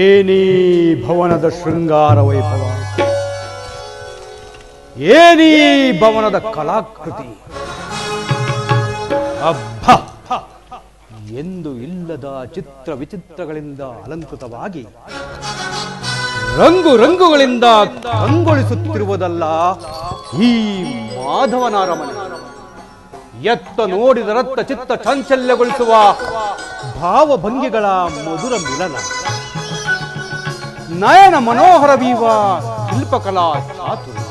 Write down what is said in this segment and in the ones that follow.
ಏನೇ ಭವನದ ಶೃಂಗಾರ ವೈಭವ, ಏನೇ ಭವನದ ಕಲಾಕೃತಿ, ಅಬ್ಬ ಎಂದು ಇಲ್ಲದ ಚಿತ್ರ ವಿಚಿತ್ರಗಳಿಂದ ಅಲಂಕೃತವಾಗಿ ರಂಗು ರಂಗುಗಳಿಂದ ಕಂಗೊಳಿಸುತ್ತಿರುವುದಲ್ಲ ಈ ಮಾಧವನ ಅರಮನೆ. ಎತ್ತ ನೋಡಿದರತ್ತ ಚಿತ್ತ ಚಾಂಚಲ್ಯಗೊಳಿಸುವ ಭಾವಭಂಗಿಗಳ ಮಧುರ ಮಿಲನ, ನಯನ ಮನೋಹರ ವೀವ ಶಿಲ್ಪಕಲಾ ಚಾತುರ್ಯ,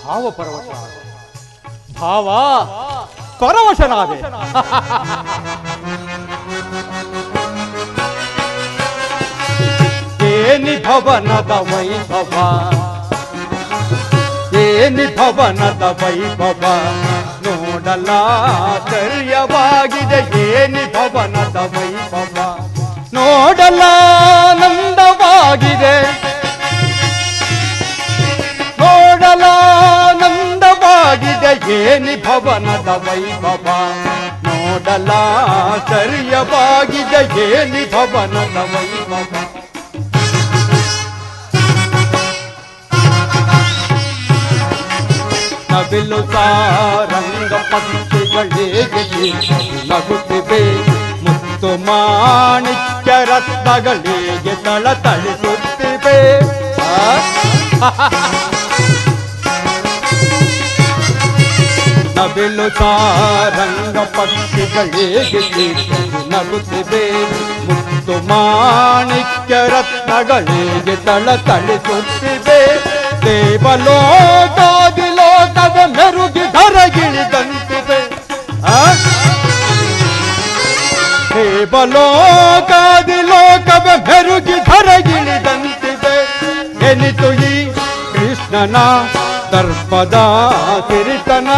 ಭಾವಪರವಶ ಭಾವ ಪರವಶನಾದೆ. ಏನಿ ಭವನದ ವೈಭವ, ಏನಿ ಭವನದ ವೈಭವ ನೋಡಲಾಶ್ಚರ್ಯವಾಗಿದೆ. ಏನಿ ಭವನದ ವೈಭವ ನೋಡಲಾನಂದವಾಗಿದೆ, ನೋಡಲಾನಂದವಾಗಿದೆ. ಏನಿ ಭವನದ ವೈಭವ ನೋಡಲಾಶ್ಚರ್ಯವಾಗಿದೆ. ಏನಿ ಭವನದ ವೈಭವ ನವಿಲು ಸಾರಂಗ ಪಕ್ಷಿಗಳಿಗೆ ನಗುತ್ತಿವೆ, ಮುತ್ತು ಮಾಣಿಕ್ಯ ರತ್ನಗಳಿಗೆ ತಳತಳಿಸುತ್ತಿವೆ. ನವಿಲು ಸಾರಂಗ ಪಕ್ಷಿಗಳಿಗೆ ನಗುತ್ತಿವೆ, ಮುತ್ತು ಮಾಣಿಕ್ಯ ರತ್ನಗಳಿಗೆ ತಳತಳಿಸುತ್ತಿವೆ. ದೇವಲೋಕಾದಿ ಲೋಕದ ಮೆರುಗಿ ಧರಗಿಳಿದಂತಿದೆ, ದೇವಲೋಕಾದಿ ಲೋಕದ ಮೆರುಗಿ ಧರಗಿಳಿದಂತಿದೆ. ಎನಿತು ಈ ಕೃಷ್ಣನ ದರ್ಪದ ಸಿರಿತನ,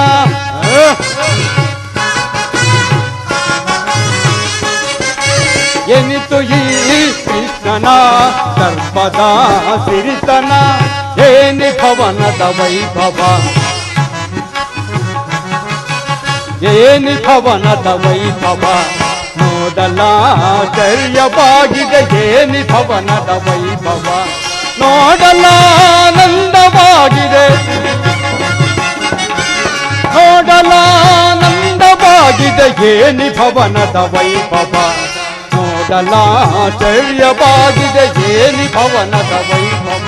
ಎನಿತು ಈ ಕೃಷ್ಣನ ದರ್ಪದ ಸಿರಿತನ. ಏನಿ ಭವನದ ವೈಭವ, ಏನಿ ಭವನದ ವೈಭವ ನೋಡಲಾಶ್ಚರ್ಯವಾಗಿದೆ. ಏನಿ ಭವನದ ವೈಭವ ನೋಡಲಾನಂದವಾಗಿದೆ, ನೋಡಲಾನಂದವಾಗಿದೆ. ಏನಿ ಭವನದ ವೈಭವ ನೋಡಲಾಶ್ಚರ್ಯವಾಗಿದೆ. ಏನಿ ಭವನದ ವೈಭವ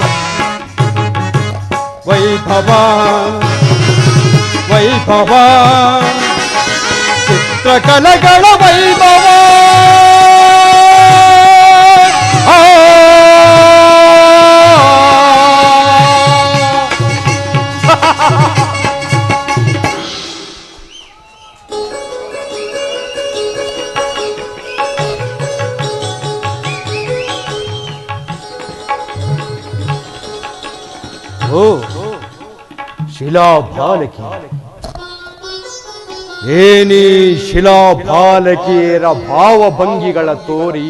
ವೈಭವ ವೈಭವ ಚಿತ್ರಕಲೆಗಳ ವೈಭವ. ಓ ಶಿಲಾಬಾಲಕಿ, ಏನಿ ಶಿಲಾಬಾಲಕಿಯರ ಭಾವಭಂಗಿಗಳ ತೋರಿ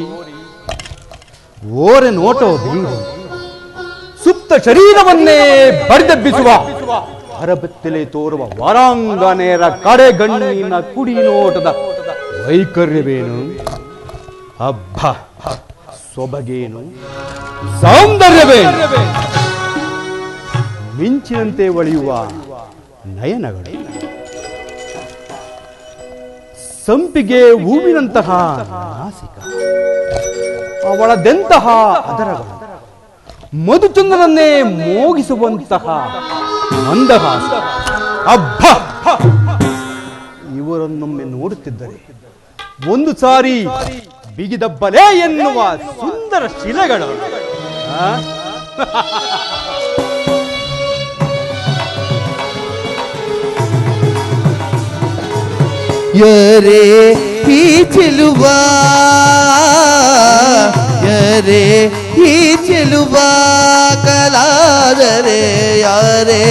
ಓರೆ ನೋಟವು ಬೀರು ಸುಪ್ತ ಶರೀರವನ್ನೇ ಬಡಿದೆಬ್ಬಿಸುವ ಹರಬೆತ್ತಲೆ ತೋರುವ ವಾರಾಂಗನೆಯರ ಕಡೆಗಣ್ಣಿನ ಕುಡಿ ನೋಟದ ವೈಕರ್ಯವೇನು, ಹಬ್ಬ ಸೊಬಗೇನು, ಸೌಂದರ್ಯವೇನು, ಮಿಂಚಿನಂತೆ ಒಳೆಯುವ ನಯನಗಳು, ಸಂಪಿಗೆ ಹೂವಿನಂತಹ ನಾಸಿಕ, ಅವಳದೆಂತಹ ಅದರಗಳು, ಮಧುಚಂದ್ರನನ್ನೇ ಮೋಗಿಸುವಂತಹ ಮಂದಹಾಸ. ಅಬ್ಬ ಇವರನ್ನೊಮ್ಮೆ ನೋಡುತ್ತಿದ್ದರೆ ಒಂದು ಸಾರಿ ಬಿಗಿದಬ್ಬಲೇ ಎನ್ನುವ ಸುಂದರ ಶಿಲೆಗಳು. ಯರೇ ಈ ಚೆಲುವ, ಯರೇ ಈ ಚೆಲುವ ಕಲಾದರೆ, ಯಾರೇ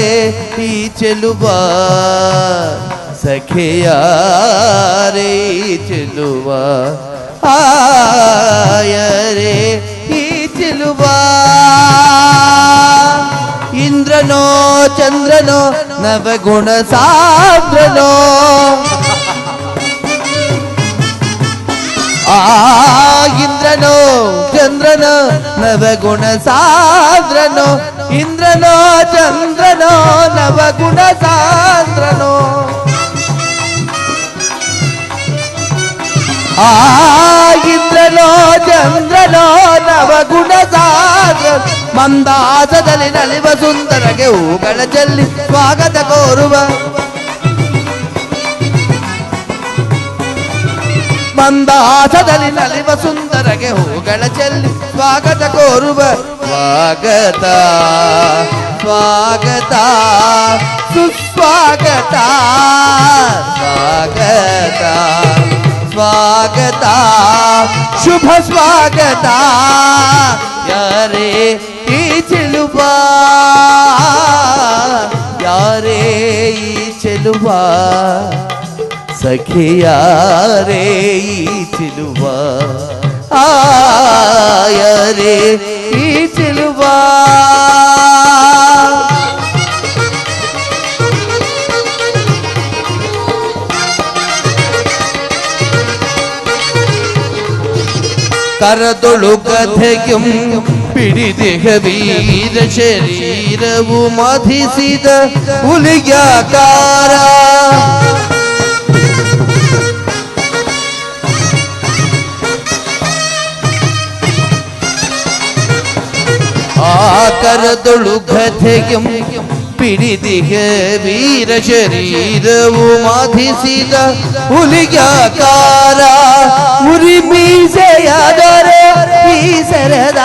ಈ ಚೆಲುವ ಸಖೆಯಾರೇ ಈ ಚೆಲುವ, ಯರೇ ಈ ಚೆಲುವ. ಇಂದ್ರನೋ ಚಂದ್ರನೋ ನವಗುಣ ಸಾಂದ್ರನೋ, ಇಂದ್ರ ಇಂದ್ರನೋ ಚಂದ್ರನೋ ನವಗುಣ ಸಾಂದ್ರನೋ ಇಂದ್ರನೋ ಚಂದ್ರನೋ ನವಗುಣ ಸಾಂದ್ರನೋ ಆ ಇಂದ್ರನೋ ಚಂದ್ರನೋ ನವಗುಣ ಸಾಂದ್ರ ಮಂದಾಸದಲ್ಲಿ ನಲಿವ ಸುಂದರಗೆ ಹೂಗಳ ಚೆಲ್ಲಿ ಸ್ವಾಗತ ಕೋರುವ ಮಂದಾಸದಲ್ಲಿ ನಲಿವ ಸುಂದರಗೆ ಹೂಗಳ ಚೆಲ್ಲಿ ಸ್ವಾಗತ ಕೋರುವ ಸ್ವಾಗತ ಸ್ವಾಗತ ಸುಸ್ವಾಗತ ಸ್ವಾಗತ ಸ್ವಾಗತ ಶುಭ ಸ್ವಾಗತ ಯಾರೇ ಈ ಚೆಲುವ ಯಾರೇ ಈ ಚೆಲುವ ಸಖಿಯಾರೇ ಈ ಚೆಲುವ ಯಾರೇ ಈ ಚೆಲುವ ಕರದೊಳು ಕಥೆಯಂ ಪಿಡಿದೆಹ ವೀರ ಶರೀರವು ಮಧಿಸಿದ ಹುಲಿಯಾಕಾರ ಕರದೊಳು ಕಥೆಯಂ ಪಿಡಿದಿಹ ವೀರ ಶರೀರವು ಮಧಿಸಿದ ಹುಲಿಯಾಕಾರ ಉರಿ ಮೀಸೆಯಾದರೆ ಈ ಸರದಾರ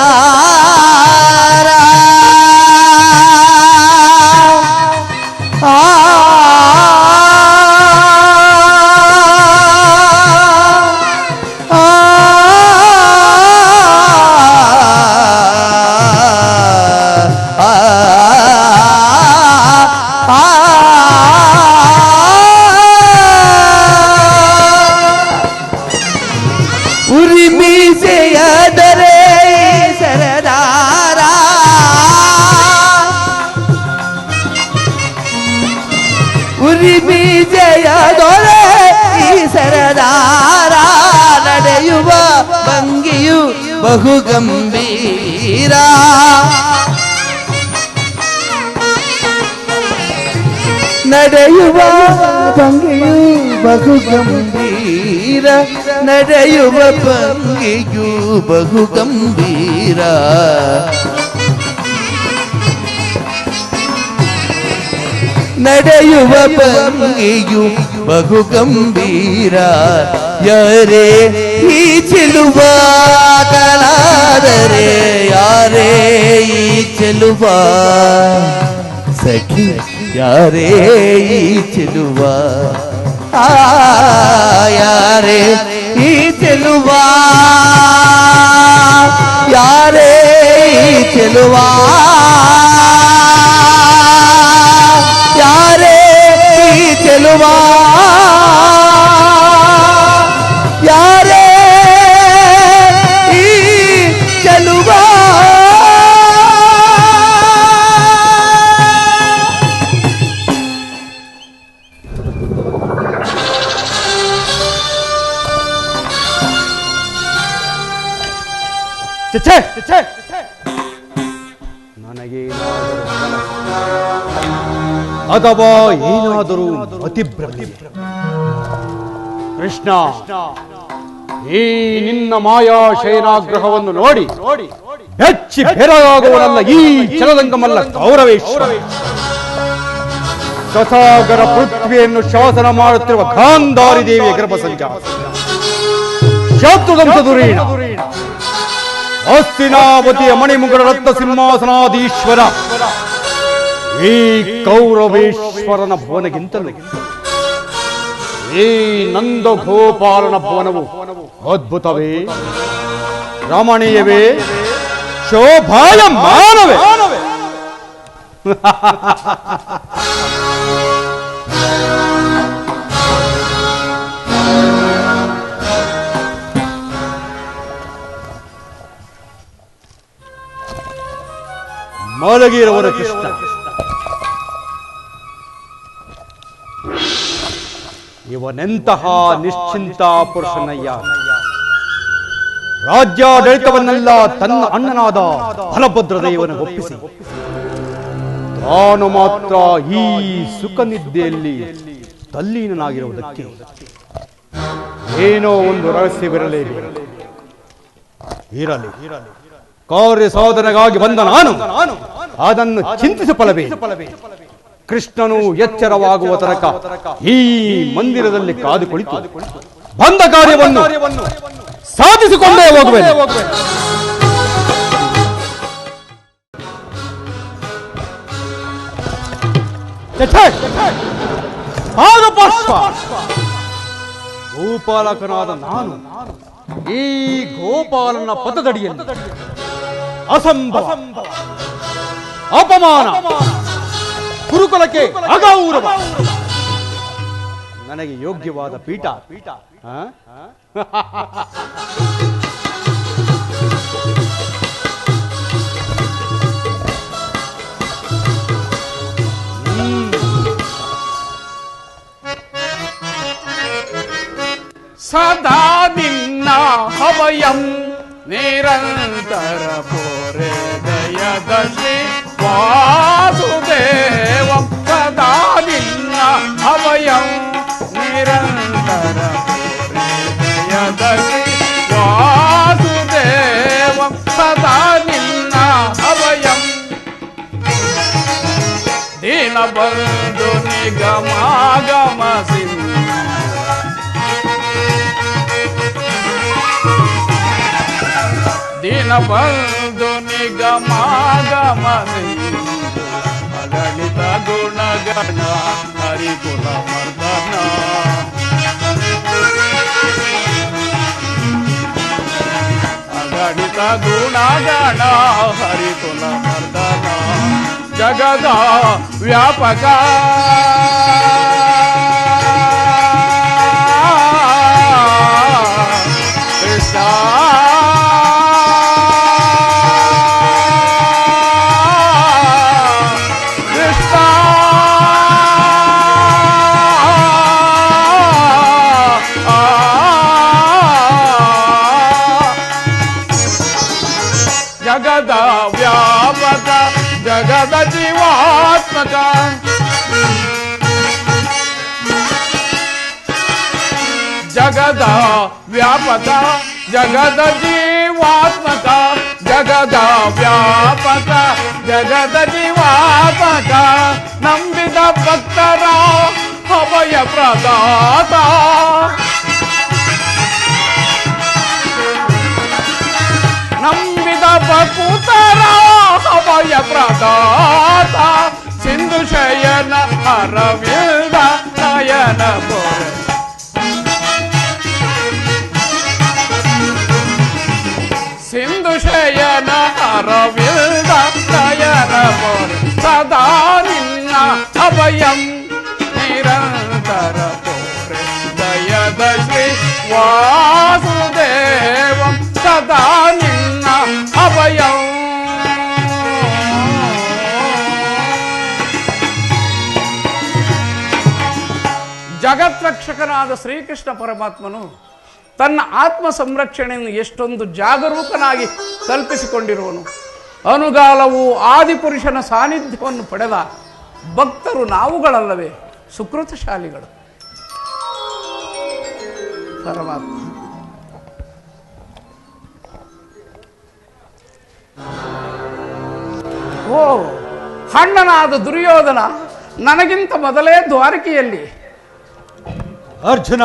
ಉರಿಮೀಸೆಯಾದರೆ ಸರದಾರ ಉರಿಮೀಸೆಯಾದರೆ ಈ ಸರದಾರ ನಡೆಯುವ ಭಂಗಿಯು ಬಹು ಗಂಭೀರ ನಡೆಯುವ ಭಂಗಿಯು ಬಹು ಗಂಭೀರ ನಡೆಯುವ ಭಂಗಿಯು ಬಹು ಗಂಭೀರ ನಡೆಯುವ ಭಂಗಿಯು ಬಹು ಗಂಭೀರ ಯಾರೇ ಈ ಚೆಲುವ ಕಲಾದರೆ ಯಾರೇ ಈ ಚೆಲುವ ಸಖಿ ಯಾರೇ ಈ ಚೆಲುವ ಯಾರೇ ಈ ಚೆಲುವ ಯಾರೇ ಈ ಚೆಲುವ ಯಾರೇ ಈ ಚೆಲುವ ಯಾರೇ ಈ ಚೆಲುವ ನನಗೆ ಅಥವಾ ಏನಾದರೂ ಅತಿಭ್ರಮೆ ಕೃಷ್ಣ ಈ ನಿನ್ನ ಮಾಯಾ ಶಯನಾಗ್ರಹವನ್ನು ನೋಡಿ ಬೆಚ್ಚಿ ಬೆರಗಾಗುವನಲ್ಲ ಈ ಚಲದಂಗಮಲ್ಲ ಗೌರವೇಶ್ವರ ಸಸಾಗರ ಪೃಥ್ವಿಯನ್ನು ಶಾಸನ ಮಾಡುತ್ತಿರುವ ಗಾಂಧಾರಿ ದೇವಿಯ ಗರ್ಭ ಸಂಚಾರ ಶತ್ರುದಂಶ ದುರೀಣ ಹಸ್ತಿನಾವತಿಯ ಮಣಿಮುಗರ ರತ್ನ ಸಿಂಹಾಸನಾಧೀಶ್ವರ ಈ ಕೌರವೇಶ್ವರನ ಭುವನಗಿಂತಲೂ ಈ ನಂದಗೋಪಾಲನ ಭುವನವು ಅದ್ಭುತವೇ ರಮಣೀಯವೇ ಶೋಭಾಯಮಾನವೇ ಮಲಗಿರುವರ ಕೃಷ್ಣ ಇವನೆಂತಹ ನಿಶ್ಚಿಂತ ಪುರುಷನಯ್ಯ. ರಾಜ್ಯಾಡಳಿತವನ್ನೆಲ್ಲ ತನ್ನ ಅಣ್ಣನಾದ ಬಲಭದ್ರ ದೇವನ ಒಪ್ಪಿಸಿ ತಾನು ಮಾತ್ರ ಈ ಸುಖ ನಿದ್ದೆಯಲ್ಲಿ ತಲ್ಲೀನನಾಗಿರುವುದಕ್ಕೆ ಏನೋ ಒಂದು ರಹಸ್ಯವಿರಲಿ. ಇರಲಿ, ಕಾರ್ಯ ಸಾಧನೆಗಾಗಿ ಬಂದ ನಾನು ಅದನ್ನು ಚಿಂತಿಸಬಲ್ಲವೇ? ಕೃಷ್ಣನು ಎಚ್ಚರವಾಗುವ ತನಕ ಈ ಮಂದಿರದಲ್ಲಿ ಕಾದು ಕುಳಿತು ಬಂದ ಕಾರ್ಯವನ್ನು ಸಾಧಿಸಿಕೊಂಡೇ ಹೋಗುವೆ. ಗೋಪಾಲಕನಾದ ನಾನು ಈ ಗೋಪಾಲನ ಪದದಡಿಯಲ್ಲಿ ಅಸಂಭವ, ಅಪಮಾನ, ಗುರುಕುಲಕ್ಕೆ ಅಗೌರವ, ನನಗೆ ಯೋಗ್ಯವಾದ ಪೀಠ ಸದಾ ನಿನ್ನ ಅಭಯಂ ನಿರಂತರ ಪೋರೆ ದಯದಲ್ಲಿ ವಾಸುದೇವಂ. ಸದಾ ನಿನ್ನ ಅಭಯಂ ನಿರಂತರ ಪೋರೆ ದಯದಲ್ಲಿ ವಾಸುದೇವಂ. ಸದಾ ನಿನ್ನ ಅಭಯಂ ದೀನಬಂಧು ನಿಗಮಾಗಮ ಸಿಂಧು ದೀನಬಂಧು ನಿಗಮಾಗಮ ಸಿಂಧು ಅಗಣಿತ ಗುಣಗಣ ಹರಿಕುಲ ಮರ್ದನ. ಅಗಣಿತ ಗುಣಗಣ ಹರಿಕುಲ ಮರ್ದನ. ಜಗದ ವ್ಯಾಪಕ ಕೃಷ್ಣ ಜಗದ ವ್ಯಾಪಕ ಜಗದ ಜೀವಾತ್ಮಕ ಜಗದ ವ್ಯಾಪಕ ಜಗದ ಜೀವಾತ್ಮಕ ಜಗದ ವ್ಯಾಪಕ ಜಗದ ಜೀವಾತ್ಮಕ ನಂಬಿದ ಭಕ್ತರ ಅಭಯ ಪ್ರದಾತ ನಂಬಿದ ಭಕ್ತರ ಅಭಯ ಪ್ರದಾತ ಸಿಂಧು ಶಯನ ಅರವಿಂದ ನಯನ ಪೋರೆ ಸಿಂಧು ಶಯನ ಅರವಿಂದ ನಯನ ಪೋರೆ. ಸದಾ ನಿನ್ನ ಅಭಯಂ ನಿರಂತರ ಪೋರೆ ದಯದ ಶ್ರೀ ವಾಸುದೇವಂ. ಸದಾ ನಿನ್ನ ಅಭಯಂ ಜಗತ್ರಕ್ಷಕನಾದ ಶ್ರೀಕೃಷ್ಣ ಪರಮಾತ್ಮನು ತನ್ನ ಆತ್ಮ ಸಂರಕ್ಷಣೆಯನ್ನು ಎಷ್ಟೊಂದು ಜಾಗರೂಕನಾಗಿ ಕಲ್ಪಿಸಿಕೊಂಡಿರುವನು. ಅನುಗಾಲವು ಆದಿಪುರುಷನ ಸಾನ್ನಿಧ್ಯವನ್ನು ಪಡೆದ ಭಕ್ತರು ನಾವುಗಳಲ್ಲವೇ ಸುಕೃತಶಾಲಿಗಳು. ಪರಮಾತ್ಮ ಓ ಅಣ್ಣನಾದ ದುರ್ಯೋಧನ ನನಗಿಂತ ಮೊದಲೇ ದ್ವಾರಕೆಯಲ್ಲಿ. ಅರ್ಜುನ,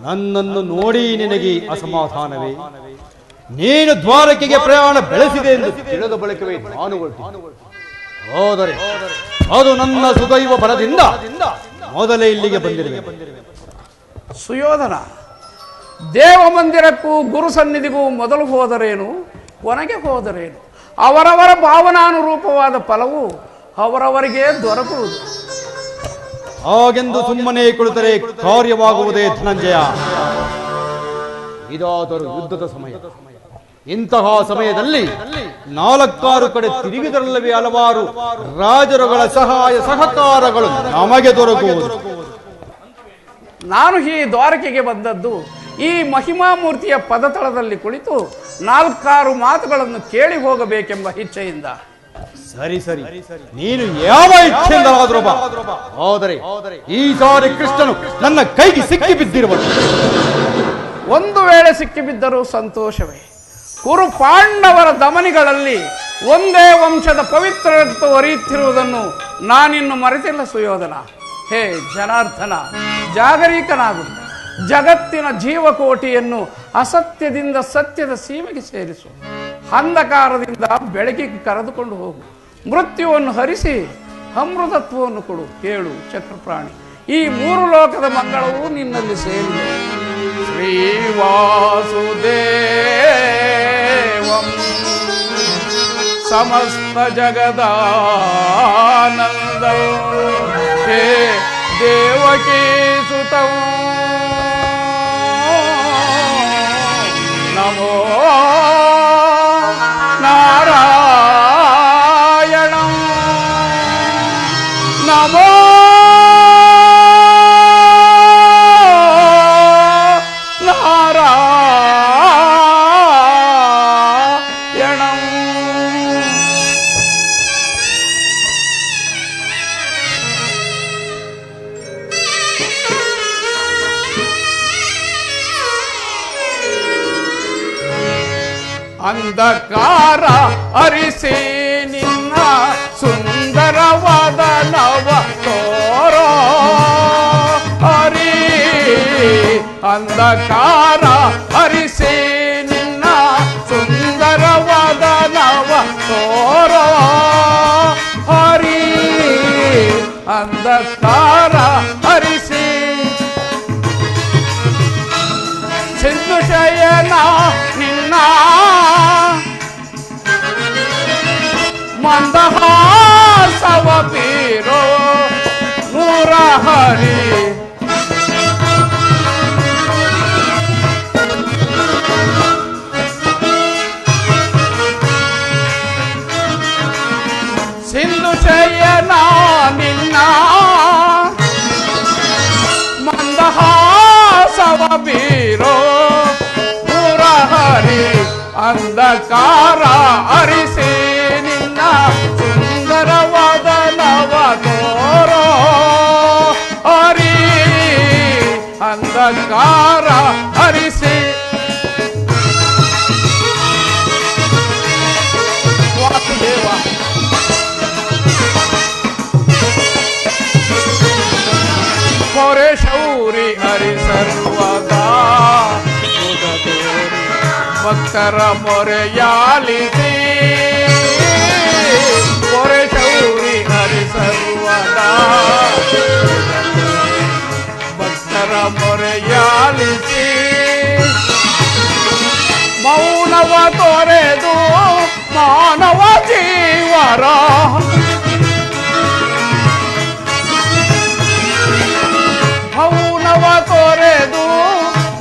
ನನ್ನನ್ನು ನೋಡಿ ನಿನಗೆ ಅಸಮಾಧಾನವೇ? ನೀನು ದ್ವಾರಕೆಗೆ ಪ್ರಯಾಣ ಬೆಳೆಸಿದೆ ಎಂದು ತಿಳಿದ ಬಳಿಕವೇ ನಾನು ಹೋದರೆ ಅದು ನನ್ನ ಸುದೈವ ಬಲದಿಂದ ಮೊದಲೇ ಇಲ್ಲಿಗೆ ಬಂದಿರುವೆ. ಸುಯೋಧನ, ದೇವ ಮಂದಿರಕ್ಕೂ ಗುರು ಸನ್ನಿಧಿಗೂ ಮೊದಲು ಹೋದರೇನು, ಕೊನೆಗೆ ಹೋದರೇನು? ಅವರವರ ಭಾವನಾನುರೂಪವಾದ ಫಲವು ಅವರವರಿಗೆ ದೊರಕುವುದು. ಹಾಗೆಂದು ಸುಮ್ಮನೆ ಕುಳಿತರೆ ಕಾರ್ಯವಾಗುವುದೇ ಧನಂಜಯ. ಇದಾದರೂ ಯುದ್ಧದ ಸಮಯ. ಇಂತಹ ಸಮಯದಲ್ಲಿ 4-6 ಕಡೆ ತಿರುಗಿದರಲ್ಲವೇ ಹಲವಾರು ರಾಜರುಗಳ ಸಹಾಯ ಸಹಕಾರಗಳು ನಮಗೆ ದೊರಕುವುದು. ನಾನು ಈ ದ್ವಾರಕೆಗೆ ಬಂದದ್ದು ಈ ಮಹಿಮಾಮೂರ್ತಿಯ ಪದತಳದಲ್ಲಿ ಕುಳಿತು 4-6 ಮಾತುಗಳನ್ನು ಕೇಳಿ ಹೋಗಬೇಕೆಂಬ ಇಚ್ಛೆಯಿಂದ. ಸರಿ ಸರಿ, ನೀನು ಯಾವ ಇಚ್ಛೆಯಿಂದಾದರೂ ಬಾ. ಆದರೆ ಈ ಸಾರಿ ಕೃಷ್ಣನು ನನ್ನ ಕೈಗೆ ಸಿಕ್ಕಿ ಬಿದ್ದಿರುವನು. ಒಂದು ವೇಳೆ ಸಿಕ್ಕಿಬಿದ್ದರೂ ಸಂತೋಷವೇ. ಕುರು ಪಾಂಡವರ ದಮನಿಗಳಲ್ಲಿ ಒಂದೇ ವಂಶದ ಪವಿತ್ರ ರಕ್ತ ಹರಿಯುತ್ತಿರುವುದನ್ನು ನಾನಿನ್ನು ಮರೆತಿಲ್ಲ ಸುಯೋಧನ. ಹೇ ಜನಾರ್ದನ, ಜಾಗರೀಕನಾಗು. ಜಗತ್ತಿನ ಜೀವಕೋಟಿಯನ್ನು ಅಸತ್ಯದಿಂದ ಸತ್ಯದ ಸೀಮೆಗೆ ಸೇರಿಸು. ಅಂಧಕಾರದಿಂದ ಬೆಳಕಿಗೆ ಕರೆದುಕೊಂಡು ಹೋಗು. ಮೃತ್ಯುವನ್ನು ಹರಿಸಿ ಅಮೃತತ್ವವನ್ನು ಕೊಡು. ಕೇಳು ಚಕ್ರಪ್ರಾಣಿ, ಈ 3 ಲೋಕದ ಮಂಗಳವು ನಿನ್ನಲ್ಲಿ ಸೇರಿದೆ. ಶ್ರೀವಾಸುದೇವಂ ಸಮಸ್ತ ಜಗದಾನಂದಂ ಹೇ ದೇವಕೀ ಸುತಂ ನಮೋ ನಾರಾಯಣಂ ನಮೋ ನಾರಾಯಣಂ. ಅಂಧಕಾರ ಅರಿಸಿ ನಿನ್ನ ಸುಂದರವಾದ ನವ ತೋರೋ ಹರಿ. ಅಂಧಕಾರ ಅರಿಸಿ ನಿನ್ನ ಸುಂದರವಾದ ನವ ತೋರೋ ಹರಿ. ಅಂಧಕಾರ ಹರಿಸಿ ಸಿಂಧು ಶಯನ ನಿನ್ನ ಮಂದಹಾಸವ ಬೀರೋ ಮುರಹರಿ. ಸಿಂಧು ಶಯನ ನಿನ್ನ ಮಂದಹಾಸವ ಬೀರೋ ಮುರಹರಿ. ಅಂಧಕಾರ ಅರಿಸಿ ನಿನ್ನ ಸುಂದರವಾದ ನವ ತೋರೋ ಹರಿ. ಅಂಧಕಾರ ಹರಿಸಿ ವಾಸುದೇವ ಮೊರೆ ಶೌರಿ ಹರಿ ಸರ್ವದಾ ಭಕ್ತರ ಮೊರೆಯಾಲಿಸಿ. ಮೊರೆ ಶೌರಿ ಹರಿ ಸರ್ವದಾ ಭಕ್ತರ ಮೊರೆಯಾಲಿಸಿ. ಮೌನವ ತೊರೆದು ಮಾನವ ಜೀವರ ಮೌನವ ತೊರೆದು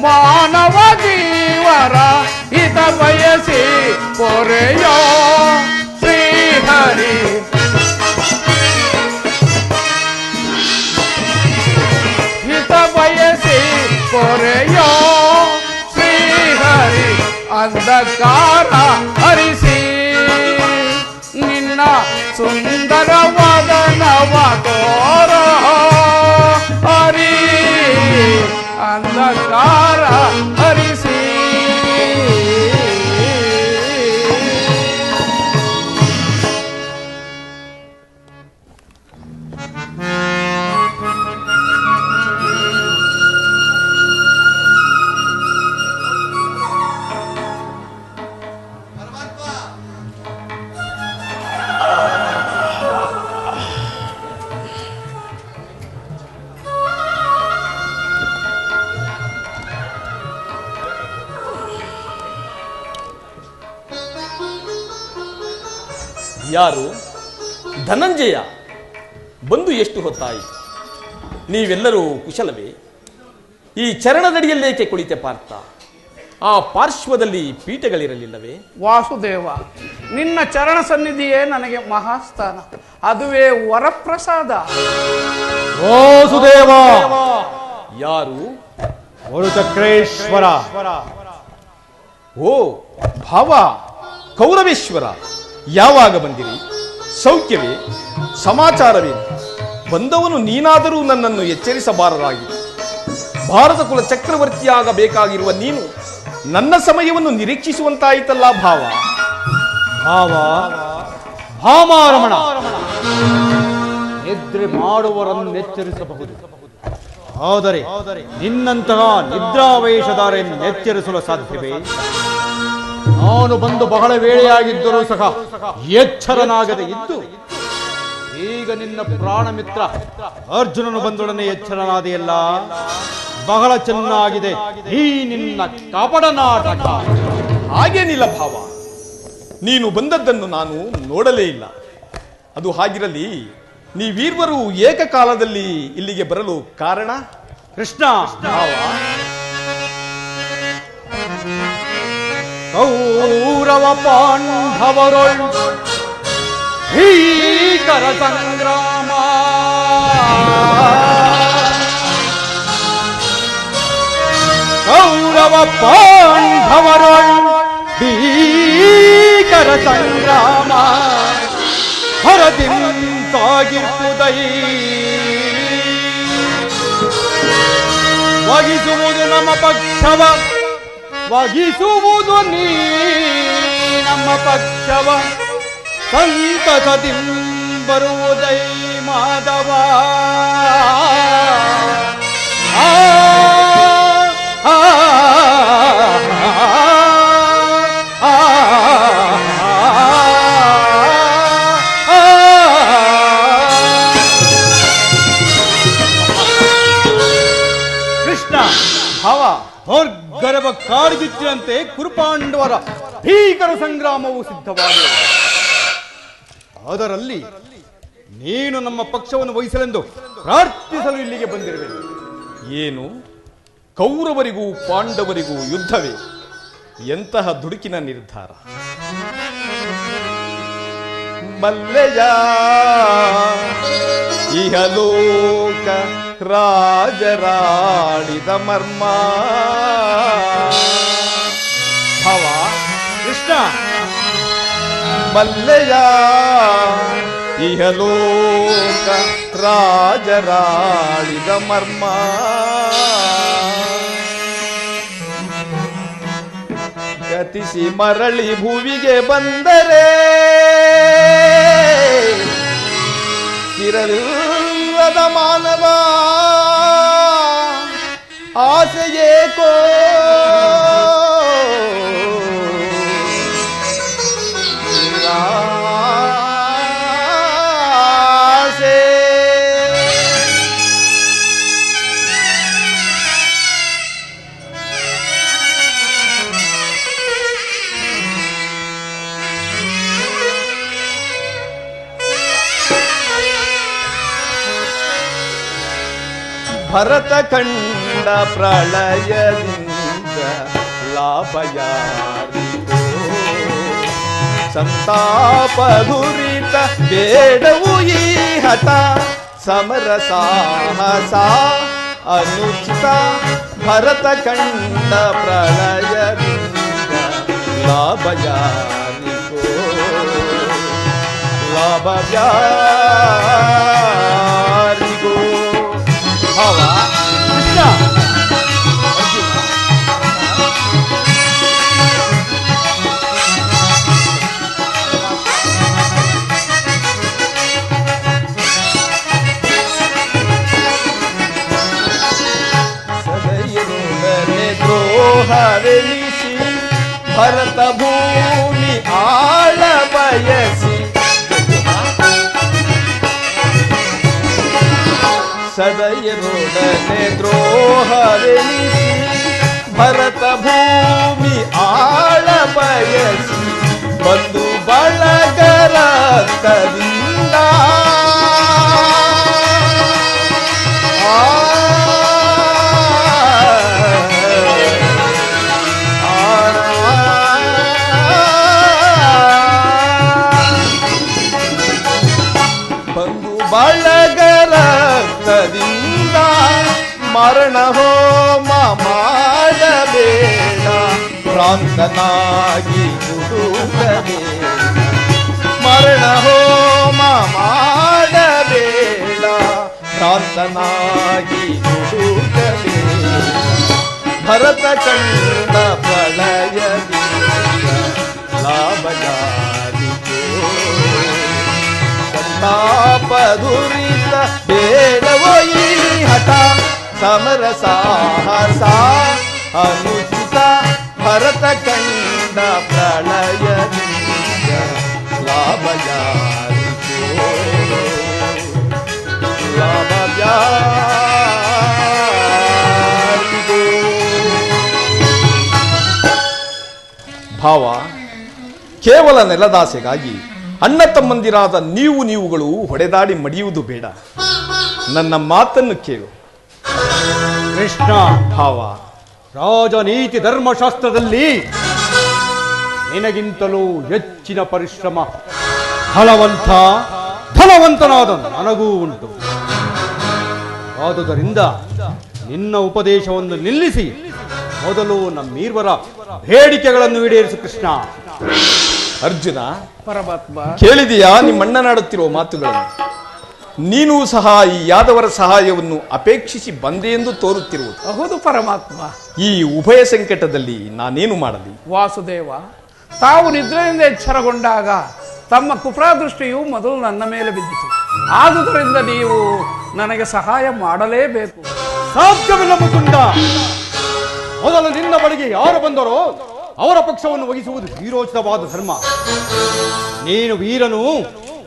ಮಾನವ ಜೀವರ ಹಿತ ಬಯಸಿ ಪೊರೆಯೋ ಶ್ರೀಹರಿ. ಹಿತ ಬಯಸಿ ಪೊರೆಯೋ ಶ್ರೀಹರಿ. ಅಂಧಕಾರ ಹರಿಸಿ ನಿನ್ನ ಸುಂದರವಾದ ನವ ತೋರೋ ಹರಿ. ಅಂಧಕಾರ ಹರಿಸಿ ಯಾರು? ಧನಂಜಯ. ಬಂದು ಎಷ್ಟು ಹೊತ್ತಾಯಿತು? ನೀವೆಲ್ಲರೂ ಕುಶಲವೇ? ಈ ಚರಣದಡಿಯಲ್ಲೇಕೆ ಕುಳಿತೆ ಪಾರ್ಥ? ಆ ಪಾರ್ಶ್ವದಲ್ಲಿ ಪೀಠಗಳಿರಲಿಲ್ಲವೇ? ವಾಸುದೇವ, ನಿನ್ನ ಚರಣ ಸನ್ನಿಧಿಯೇ ನನಗೆ ಮಹಾಸ್ಥಾನ. ಅದುವೇ ವರಪ್ರಸಾದ. ವಾಸುದೇವ. ಯಾರು? ಗುರುಚಕ್ರೇಶ್ವರ. ಓ ಭಾವ ಕೌರವೇಶ್ವರ, ಯಾವಾಗ ಬಂದಿರಿ? ಸೌಖ್ಯವೇ? ಸಮಾಚಾರವೇ? ಬಂದವನು ನೀನಾದರೂ ನನ್ನನ್ನು ಎಚ್ಚರಿಸಬಾರದಾಗಿದೆ. ಭಾರತ ಕುಲ ಚಕ್ರವರ್ತಿಯಾಗಬೇಕಾಗಿರುವ ನೀನು ನನ್ನ ಸಮಯವನ್ನು ನಿರೀಕ್ಷಿಸುವಂತಾಯಿತಲ್ಲ ಭಾವ. ಭಾವ ಭಾಮಾರಮಣ, ನಿದ್ರೆ ಮಾಡುವವರನ್ನು ಎಚ್ಚರಿಸಬಹುದು, ಆದರೆ ನಿನ್ನಂತಹ ನಿದ್ರಾವೇಶಧಾರೆಯನ್ನು ಎಚ್ಚರಿಸಲು ಸಾಧ್ಯವೇ? ನಾನು ಬಂದು ಬಹಳ ವೇಳೆಯಾಗಿದ್ದರೂ ಸಹ ಎಚ್ಚರನಾಗದೆ ಇದ್ದು ಈಗ ನಿನ್ನ ಪ್ರಾಣ ಮಿತ್ರ ಅರ್ಜುನನು ಬಂದೊಡನೆ ಎಚ್ಚರನಾದೆಯಲ್ಲ, ಬಹಳ ಚೆನ್ನಾಗಿದೆ ಈ ನಿನ್ನ ಕಪಟ ನಾಟಕ. ಹಾಗೇನಿಲ್ಲ ಭಾವ, ನೀನು ಬಂದದ್ದನ್ನು ನಾನು ನೋಡಲೇ ಇಲ್ಲ. ಅದು ಹಾಗಿರಲಿ, ನೀವೀರ್ವರು ಏಕಕಾಲದಲ್ಲಿ ಇಲ್ಲಿಗೆ ಬರಲು ಕಾರಣ? ಕೃಷ್ಣ, ಭಾವ, ಕೌರವ ಪಾಂಡವರೊಳ್ ಭೀಕರ ಸಂಗ್ರಾಮ, ಕೌರವ ಪಾಂಡವರೊಳ್ ಭೀಕರ ಸಂಗ್ರಾಮ ಹರದಿಂತಾಗಿರ್ಪುದೈ ವಹಿಸುವುದು ನಮ್ಮ ಪಕ್ಷವ, ವಹಿಸುವುದು ನೀ ನಮ್ಮ ಪಕ್ಷವ, ಸಂತತದಿಂ ಬರುವುದೈ ಮಾಧವ. ಆ ಆ ಕೃಷ್ಣ, ಭಾವ, ಗರ್ಭ ಕಾಡ್ಗಿಚ್ಚಿನಂತೆ ಕುರುಪಾಂಡವರ ಭೀಕರ ಸಂಗ್ರಾಮವು ಸಿದ್ಧವಾಗಿದೆ. ಅದರಲ್ಲಿ ನೀನು ನಮ್ಮ ಪಕ್ಷವನ್ನು ವಹಿಸಲೆಂದು ಪ್ರಾರ್ಥಿಸಲು ಇಲ್ಲಿಗೆ ಬಂದಿರುವೆ. ಏನು ಕೌರವರಿಗೂ ಪಾಂಡವರಿಗೂ ಯುದ್ಧವೇ? ಎಂತಹ ದುಡುಕಿನ ನಿರ್ಧಾರ! ಮಲ್ಲೆಯ ಇಹಲೋಕ ರಾಜರಾಡಿದ ಮರ್ಮ. ಭಾವ ಕೃಷ್ಣ, ಮಲ್ಲೆಯ ಇಹಲೋಕ ರಾಜರಾಡಿದ ಮರ್ಮ. ಗತಿಸಿ ಮರಳಿ ಭುವಿಗೆ ಬಂದರೆ ಇರಲಿಲ್ಲದ ಮಾನವ ಆಸೆಯೇಕೋ ಭರತ ಕಂಡ ಪ್ರಳಯದಿಂದ ಲಾಭ ಯಾರಿಗೋ, ಸಂತಾಪದುರಿತ ಬೇಡವು ಈ ಹಠ, ಸಮರ ಸಾಹಸ ಅನುಚಿತ. ಭರತ ಕಂಡ ಪ್ರಳಯದಿಂದ ಲಾಭ ಯಾರಿಗೋ, ಲಾಭ ಯಾರಿಗೋ. ಭಾವ ಕೃಷ್ಣ, ಸದಯನೊಡನೆ ದ್ರೋಹವೆನಿಸಿ ಭರತ ಭೂಮಿ ಆಳ ಬಯಸಿ, ಸದಯನೊಡನೆ ದ್ರೋಹವೆನಿಸಿ ಭರತ ಭೂಮಿ ಆಳ ಬಯಸಿ, ಬಂದು ಬಳಗರ ತದಿಂದ ಬಂದು ಬಳಗರ ದಿಂದ ಮರಣ ಹೋಮ ಮಾಡಬೇಡ, ಭ್ರಾಂತನಾಗಿ ಹುಡುಕಬೇಡ. ಮರಣ ಹೋಮ ಮಾಡಬೇಡ, ಭ್ರಾಂತನಾಗಿ ಹುಡುಕಬೇಡ. ಭರತ ಕಂಡ ಪ್ರಳಯದಿಂದ ಲಾಭಗಾರಿಕೋ, ಸಂತಾಪ ದುರಿತ ಬೇಡವೋ ಈ ಹಠ. ಸಮರ ಸಾಹಸ ಅನುಚಿತ, ಭರತ ಕಂಡ ಪ್ರಳಯದಿಂದ ಲಾಭಗಾರಿಕೋ, ಲಾಭಗಾರಿಕೋ. ಭಾವ, ಕೇವಲ ನೆಲದಾಸೆಗಾಗಿ ಅಣ್ಣ ತಮ್ಮಂದಿರಾದ ನೀವುಗಳು ಹೊಡೆದಾಡಿ ಮಡಿಯುವುದು ಬೇಡ. ನನ್ನ ಮಾತನ್ನು ಕೇಳು ಕೃಷ್ಣ. ಭಾವ, ರಾಜನೀತಿ ಧರ್ಮಶಾಸ್ತ್ರದಲ್ಲಿ ನಿನಗಿಂತಲೂ ಹೆಚ್ಚಿನ ಪರಿಶ್ರಮ ಧನವಂತನಾದ ನನಗೂ ಉಂಟು. ಆದುದರಿಂದ ನಿನ್ನ ಉಪದೇಶವನ್ನು ನಿಲ್ಲಿಸಿ ಮೊದಲು ನಮ್ಮೀರ್ವರ ಬೇಡಿಕೆಗಳನ್ನು ಈಡೇರಿಸು ಕೃಷ್ಣ. ಅರ್ಜುನ, ಪರಮಾತ್ಮ, ಕೇಳಿದೆಯಾ ನಿಮ್ಮಣ್ಣನಾಡುತ್ತಿರುವ ಮಾತುಗಳನ್ನು? ನೀನೂ ಸಹ ಈ ಯಾದವರ ಸಹಾಯವನ್ನು ಅಪೇಕ್ಷಿಸಿ ಬಂದೆ ಎಂದು ತೋರುತ್ತಿರುವುದು. ಹೌದು ಪರಮಾತ್ಮ. ಈ ಉಭಯ ಸಂಕಟದಲ್ಲಿ ನಾನೇನು ಮಾಡಲಿ? ವಾಸುದೇವ, ತಾವು ನಿದ್ರೆಯಿಂದ ಎಚ್ಚರಗೊಂಡಾಗ ತಮ್ಮ ಕುಪ್ರಾದೃಷ್ಟಿಯು ಮೊದಲು ನನ್ನ ಮೇಲೆ ಬಿದ್ದಿತು. ಆದುದರಿಂದ ನೀವು ನನಗೆ ಸಹಾಯ ಮಾಡಲೇಬೇಕು. ಸಾಧ್ಯವಿಲ್ಲ ಮುಕುಂದ. ಮೊದಲು ನಿನ್ನ ಬಳಿಗೆ ಯಾರು ಬಂದರೋ ಅವರ ಪಕ್ಷವನ್ನು ವಹಿಸುವುದು ವೀರೋಚಿತವಾದ ಧರ್ಮ. ನೀನು ವೀರನು,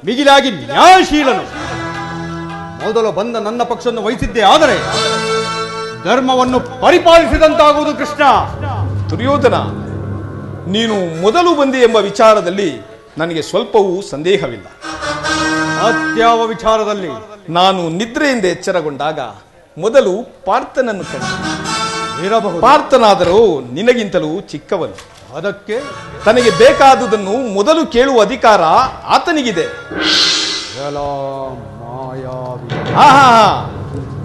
ಮಿಗಿಲಾಗಿ ನ್ಯಾಯಶೀಲನು. ಮೊದಲು ಬಂದ ನನ್ನ ಪಕ್ಷವನ್ನು ವಹಿಸಿದ್ದೇ ಆದರೆ ಧರ್ಮವನ್ನು ಪರಿಪಾಲಿಸಿದಂತಾಗುವುದು ಕೃಷ್ಣ. ದುರ್ಯೋಧನ, ನೀನು ಮೊದಲು ಬಂದೆ ಎಂಬ ವಿಚಾರದಲ್ಲಿ ನನಗೆ ಸ್ವಲ್ಪವೂ ಸಂದೇಹವಿಲ್ಲ. ಅತ್ಯಾವ ವಿಚಾರದಲ್ಲಿ? ನಾನು ನಿದ್ರೆಯಿಂದ ಎಚ್ಚರಗೊಂಡಾಗ ಮೊದಲು ಪಾರ್ಥನನ್ನು ಕಂಡೆ. ಇರಬಹುದು. ಪಾರ್ಥನಾದರೂ ನಿನಗಿಂತಲೂ ಚಿಕ್ಕವನು. ಅದಕ್ಕೆ ತನಗೆ ಬೇಕಾದುದನ್ನು ಮೊದಲು ಕೇಳುವ ಅಧಿಕಾರ ಆತನಿಗಿದೆ.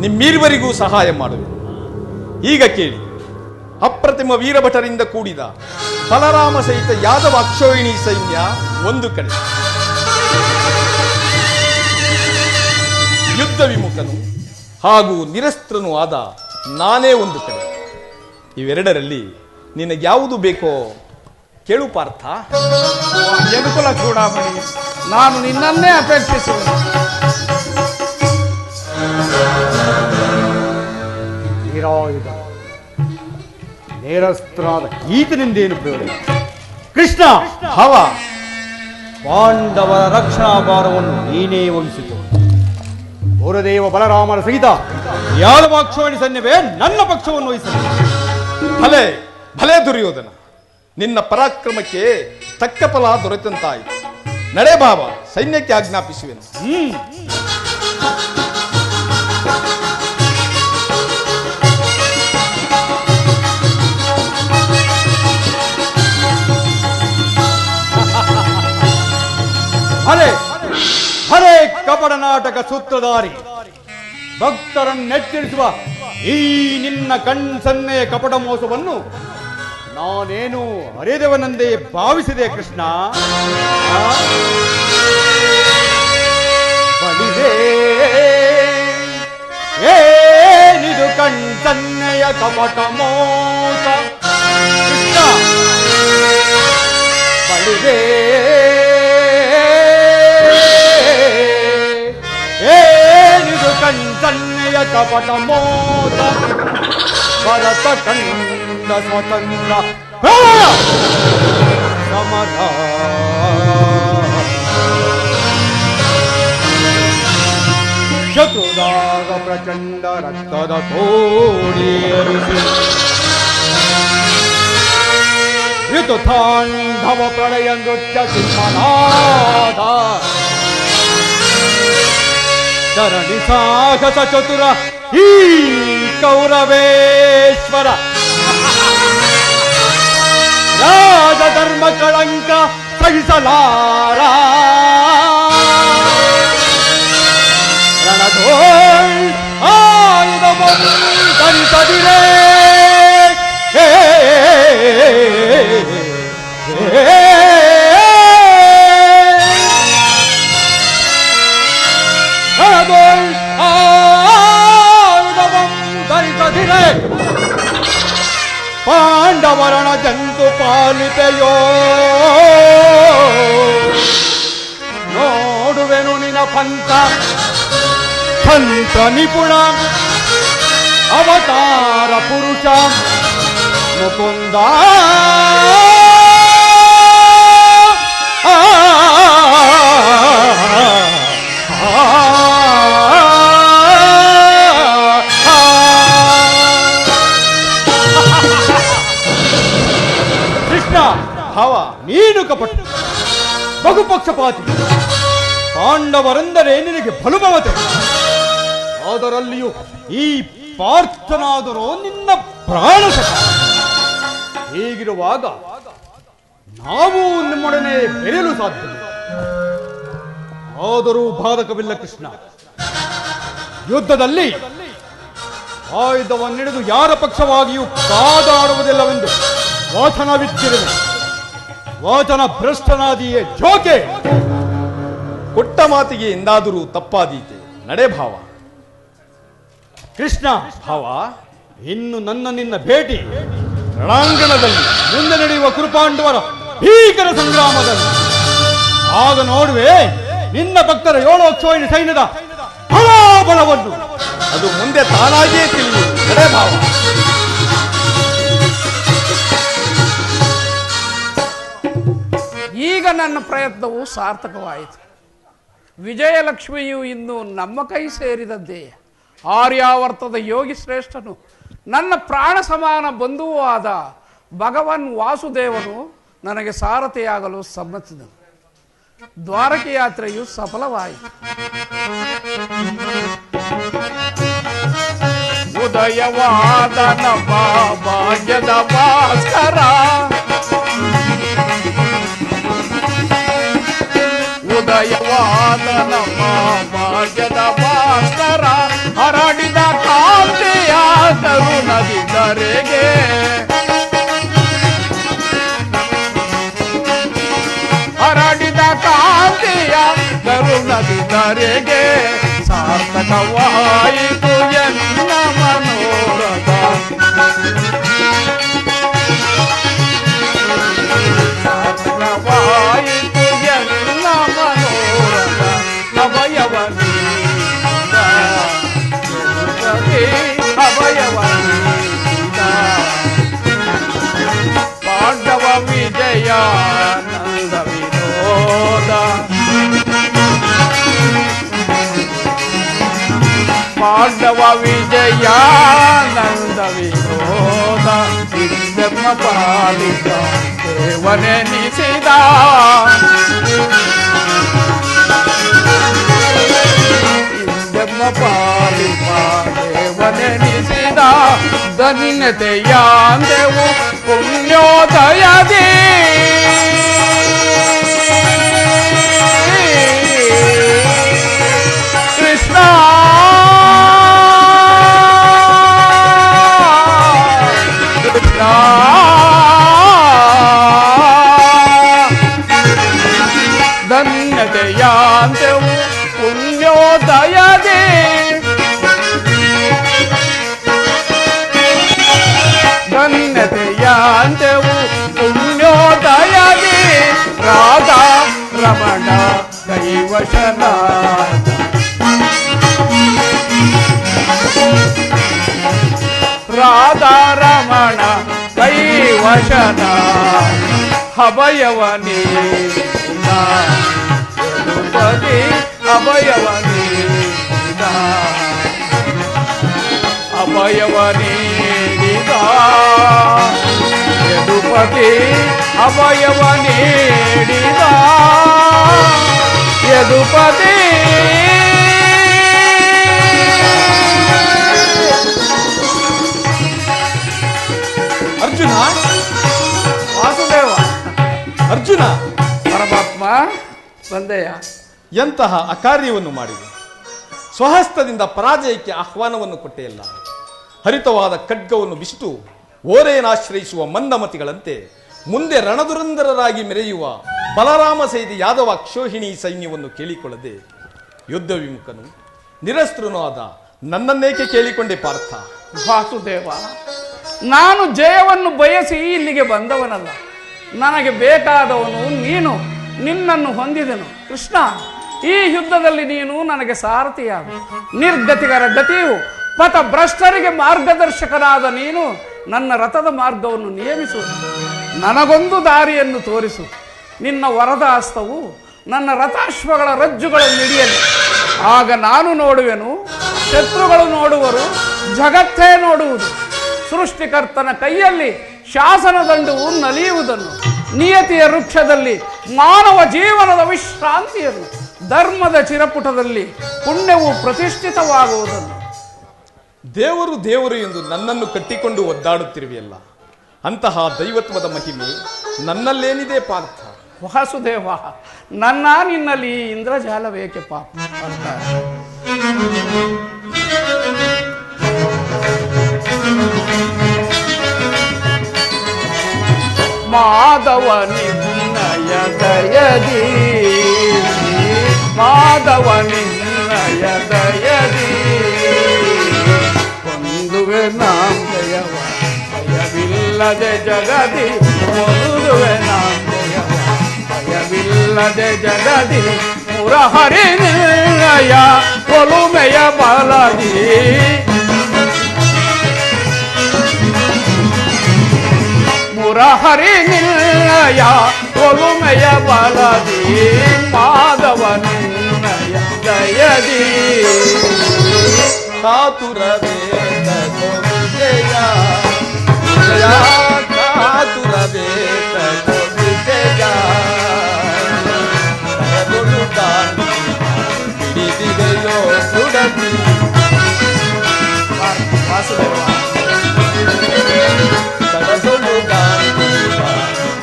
ನಿಮ್ಮೀರ್ವರಿಗೂ ಸಹಾಯ ಮಾಡುವೆ. ಈಗ ಕೇಳಿ, ಅಪ್ರತಿಮ ವೀರಭಟರಿಂದ ಕೂಡಿದ ಬಲರಾಮ ಸಹಿತ ಯಾದವ ಅಕ್ಷೋಹಿಣಿ ಸೈನ್ಯ ಒಂದು ಕಡೆ, ಯುದ್ಧ ವಿಮುಖನು ಹಾಗೂ ನಿರಸ್ತ್ರನೂ ಆದ ನಾನೇ ಒಂದು ಕಡೆ. ಇವೆರಡರಲ್ಲಿ ನಿನಗ್ಯಾವುದು ಬೇಕೋ ಕೇಳು ಪಾರ್ಥ. ಯದುಕುಲ ಚೂಡಾಮಣಿ, ನಾನು ನಿನ್ನನ್ನೇ ಅಪೇಕ್ಷಿಸುವೆ. ನಿರಾಯುಧ ನೇರಸ್ತ್ರಾದ ಈತನಿಂದೇನು ಪ್ರಯೋಜನ? ಕೃಷ್ಣ, ಹವ ಪಾಂಡವರ ರಕ್ಷಣಾ ಭಾರವನ್ನು ನೀನೇ ವಹಿಸಿತು. ಗುರುದೇವ ಬಲರಾಮನ ಸಹಿತ ಯಾದವಾಕ್ಷೋಹಿಣಿ ಸೈನ್ಯವೇ ನನ್ನ ಪಕ್ಷವನ್ನು ವಹಿಸಲಿ. ಭಲೆ ಭಲೆ ದುರ್ಯೋಧನ, ನಿನ್ನ ಪರಾಕ್ರಮಕ್ಕೆ ತಕ್ಕ ಫಲ ದೊರೆತಂತಾಯಿತು. ನಡೆ ಭಾವ, ಸೈನ್ಯಕ್ಕೆ ಆಜ್ಞಾಪಿಸುವೆನು. ಹರೇ ಹರೇ ಕಪಟ ನಾಟಕ ಸೂತ್ರಧಾರಿ, ಭಕ್ತರನ್ನೆಚ್ಚರಿಸುವ ಈ ನಿನ್ನ ಕಣ್ಸನ್ನೆಯ ಕಪಟ ಮೋಸವನ್ನು ನಾನೇನು ಅರಿದವನೆಂದೇ ಭಾವಿಸಿದೆ ಕೃಷ್ಣ. ಬಳಿದೆ ಏನಿದು ಕಣ್ಸನ್ನೆಯ ಕಪಟ ಮೋಸ ಕೃಷ್ಣ. ಬಳಿದೆ ಏನಿದು ಕಣ್ಸನ್ನೆಯ ಕಪಟ ಮೋಸ. ಭರತ ಕಂಡ ಸ್ವತಂತ್ರ ಸಮರ ಶತ್ರುದಾಗ ಪ್ರಚಂಡ ರಕ್ತದ ಕೋಡಿಯರಿಸಿ ಋತುತಾಂಡವ ಪ್ರಳಯ ನೃತ್ಯ ಸಿಂಹನಾದ ಧರಣಿ ಸಾಹಸ ಚತುರ ಈ ಕೌರವೇಶ್ವರ. ರಾಜಧರ್ಮ ಕಳಂಕ ಸಹಿಸಲಾರ ರಣಧೋಳ್ ಆಯುಧ ಧರಿಸದಿರೇ ಧರಿಸದಿರೇ ಪಾಂಡವರಣ ಜಂತು ಪಾಲಿತೆಯೋ ನೋಡುವೆನು ನಿನ ಪಂಥ ನಿಪುಣ ಅವತಾರ ಪುರುಷ ಮುಕುಂದ ಕೃಷ್ಣ ಭಾವ, ನೀನು ಕಪಟ ಬಹುಪಕ್ಷಪಾತಿ. ಪಾಂಡವರೆಂದರೆ ನಿನಗೆ ಬಲುಮಮತೆ, ಅದರಲ್ಲಿಯೂ ಈ ಪಾರ್ಥನಾದರೂ ನಿನ್ನ ಪ್ರಾಣಸಖ. ಹೀಗಿರುವಾಗ ನಾವು ನಿಮ್ಮೊಡನೆ ಬೆರೆಯಲು ಸಾಧ್ಯವಿಲ್ಲ. ಆದರೂ ಬಾಧಕವಿಲ್ಲ ಕೃಷ್ಣ. ಯುದ್ಧದಲ್ಲಿ ಆಯುಧವನ್ನಿಡಿದು ಯಾರ ಪಕ್ಷವಾಗಿಯೂ ಕಾದಾಡುವುದಿಲ್ಲವೆಂದು ವಾಚನವಿತ್ತಿರುವೆ. ವಾಚನ ಭ್ರಷ್ಟನಾದಿಯೇ ಜೋಕೆ. ಕೊಟ್ಟ ಮಾತಿಗೆ ಎಂದಾದರೂ ತಪ್ಪಾದೀತೆ. ನಡೆ ಭಾವ. ಕೃಷ್ಣ ಭಾವ, ಇನ್ನು ನಿನ್ನ ಭೇಟಿ ರಣಾಂಗಣದಲ್ಲಿ ಮುಂದೆ ನಡೆಯುವ ಕುರುಪಾಂಡವರ ಭೀಕರ ಸಂಗ್ರಾಮದಲ್ಲಿ. ಆಗ ನೋಡುವೆ ನಿನ್ನ ಭಕ್ತರ 7 ಅಕ್ಷೋಹಿಣಿ ಸೈನ್ಯದ ಬಲಾಬಲವನ್ನು. ಅದು ಮುಂದೆ ತಾನಾಗಿಯೇ ತಿಳಿಯುವುದು. ನಡೆ ಭಾವ. ಈಗ ನನ್ನ ಪ್ರಯತ್ನವು ಸಾರ್ಥಕವಾಯಿತು. ವಿಜಯಲಕ್ಷ್ಮಿಯು ಇನ್ನು ನಮ್ಮ ಕೈ ಸೇರಿದಂತೆ. ಆರ್ಯಾವರ್ತದ ಯೋಗಿ ಶ್ರೇಷ್ಠನು, ನನ್ನ ಪ್ರಾಣ ಸಮಾನ ಬಂಧುವೂ ಆದ ಭಗವನ್ ವಾಸುದೇವನು ನನಗೆ ಸಾರಥಿಯಾಗಲು ಸಮ್ಮತಿಸಿದನು. ದ್ವಾರಕೆ ಯಾತ್ರೆಯು ಸಫಲವಾಯಿತು. ಉದಯವಾದ ನಮ್ಮ ಭಾಗ್ಯದ ಭಾಸ್ಕರ, ಉದಯವಾದ ನಮ್ಮ ಭಾಗ್ಯದ ಭಾಸ್ಕರ, ಹರಡಿದ ಕಾಂತಿಯ ತರುಣದಿದ್ದರೆಗೆ, ಹರಡಿದ ಕಾಂತಿಯ ತರುಣದಿದ್ದರೆಗೆ, ಸಾರ್ಥಕವಾಯಿತು ಎನ್ನ ಮನೋರಥ. ಸಾರ್ಥಕವಾಯಿತು ಎನ್ನ ಮನೋರಥ. ಅಭಯವನೀತ ಅಭಯವನೀತ ಪಾಂಡವ ವಿಜಯಾನಂದ ವಿನೋದ, ಪಾಂಡವ ವಿಜಯಾನಂದ ವಿನೋದ, ಹಿಂದೆಮ್ಮ ಪಾಲಿತ ದೇವನೆನಿಸಿದ, ಹಿಂದೆಮ್ಮ ಪಾಲಿತ ದೇವನೆನಿಸಿದ, ಧನ್ಯತೆಯಾಂದೆವು ಪುಣ್ಯೋದಯದಿ. ಕೃಷ್ಣ ಕೃಷ್ಣ ಧನ್ಯತೆಯಾಂದೆವು ಪುಣ್ಯೋದಯದಿ. ಧನ್ಯತೆಯಾಂದೆವು ಪುಣ್ಯೋದಯದಿ. ರಾಧಾ ರಮಣ ಕೈವಶನ, ರಾಧಾ ರಮಣ ಕೈವಶನ, ಅಭಯವನೀತ ಯದುಪತಿ ಅಭಯವನೀತ, ಅಭಯವನೀಡಿದ ಯದುಪತಿ ಅಭಯವನೀಡಿದ ಯದುಪತಿ. ಅರ್ಜುನ, ವಾಸುದೇವ, ಅರ್ಜುನ, ಪರಮಾತ್ಮ ಬಂದೆಯ. ಎಂತಹ ಅಕಾರ್ಯವನ್ನು ಮಾಡಿದೆ. ಸ್ವಹಸ್ತದಿಂದ ಪರಾಜಯಕ್ಕೆ ಆಹ್ವಾನವನ್ನು ಕೊಟ್ಟೆಯಲ್ಲ. ಹರಿತವಾದ ಖಡ್ಗವನ್ನು ಬಿಸಿತು ಓರೇನಾಶ್ರಯಿಸುವ ಮಂದಮತಿಗಳಂತೆ ಮುಂದೆ ರಣದುರಂಧರರಾಗಿ ಮೆರೆಯುವ ಬಲರಾಮ ಸೈದಿ ಯಾದವ ಅಕ್ಷೋಹಿಣಿ ಸೈನ್ಯವನ್ನು ಕೇಳಿಕೊಳ್ಳದೆ ಯುದ್ಧ ವಿಮುಖನು ನಿರಸ್ತ್ರನೂ ಆದ ನನ್ನನ್ನೇಕೆ ಕೇಳಿಕೊಂಡೆ ಪಾರ್ಥ? ವಾಸುದೇವ, ನಾನು ಜಯವನ್ನು ಬಯಸಿ ಇಲ್ಲಿಗೆ ಬಂದವನಲ್ಲ. ನನಗೆ ಬೇಕಾದವನು ನೀನು. ನಿನ್ನನ್ನು ಹೊಂದಿದೆನು ಕೃಷ್ಣ. ಈ ಯುದ್ಧದಲ್ಲಿ ನೀನು ನನಗೆ ಸಾರಥಿಯಾಗು. ನಿರ್ಗತಿಗರ ಗತಿಯು ಪಥಭ್ರಷ್ಟರಿಗೆ ಮಾರ್ಗದರ್ಶಕನಾದ ನೀನು ನನ್ನ ರಥದ ಮಾರ್ಗವನ್ನು ನಿಯಮಿಸು. ನನಗೊಂದು ದಾರಿಯನ್ನು ತೋರಿಸು. ನಿನ್ನ ವರದ ಹಸ್ತವು ನನ್ನ ರಥಾಶ್ವಗಳ ರಜ್ಜುಗಳನ್ನು ಹಿಡಿಯಲಿ. ಆಗ ನಾನು ನೋಡುವೆನು, ಶತ್ರುಗಳು ನೋಡುವರು, ಜಗತ್ತೇ ನೋಡುವುದು. ಸೃಷ್ಟಿಕರ್ತನ ಕೈಯಲ್ಲಿ ಶಾಸನ ದಂಡವು ನಲಿಯುವುದನ್ನು, ನಿಯತಿಯ ವೃಕ್ಷದಲ್ಲಿ ಮಾನವ ಜೀವನದ ವಿಶ್ರಾಂತಿಯನ್ನು, ಧರ್ಮದ ಚಿರಪುಟದಲ್ಲಿ ಪುಣ್ಯವು ಪ್ರತಿಷ್ಠಿತವಾಗುವುದನ್ನು. ದೇವರು ದೇವರು ಎಂದು ನನ್ನನ್ನು ಕಟ್ಟಿಕೊಂಡು ಒದ್ದಾಡುತ್ತಿರುವೆಯಲ್ಲ, ಅಂತಹ ದೈವತ್ವದ ಮಹಿಮೆ ನನ್ನಲ್ಲೇನಿದೆ ಪಾರ್ಥ? ವಾಸುದೇವ, ನನ್ನ ನಿನ್ನಲ್ಲಿ ಇಂದ್ರಜಾಲವೇಕೆ ಪಾಪ ಅಂತ. ಮಾಧವ ನಿನ್ನಯ ದಯದಿ, ಮಾಧವ ನಿನ್ನಯ ದಯದಿ ಹೊಂದುವೆ ನಾಂ ದಯವ, ಭಯವಿಲ್ಲದೆ ಜಗದಿ ಹೊಂದುವೆ ನಾಂ ದಯವ, ಭಯವಿಲ್ಲದೆ ಜಗದಿ ಮುರಹರಿ ನಿನ್ನಯ ಒಲುಮೆಯ ಬಲದಿ. ಮುರಹರಿ ನಿನ್ನಯ ಒಲುಮೆಯ ಬಲದಿ, ಮಾಧವ ನಿನ್ನಯ ದಯದಿ ಕಾತುರವೇತ ವಿಜಯ ವಿಜಯ, ಕಾತುರವೇತ ವಿಜಯ ಕರದೊಳು ಗಾಂಧಿ ಹಿಡಿದಿದೆಯೋ ಸುಡತಿ. ವಾಸುದೇವ, ಕರದೊಳು ಗಾಂಧಿ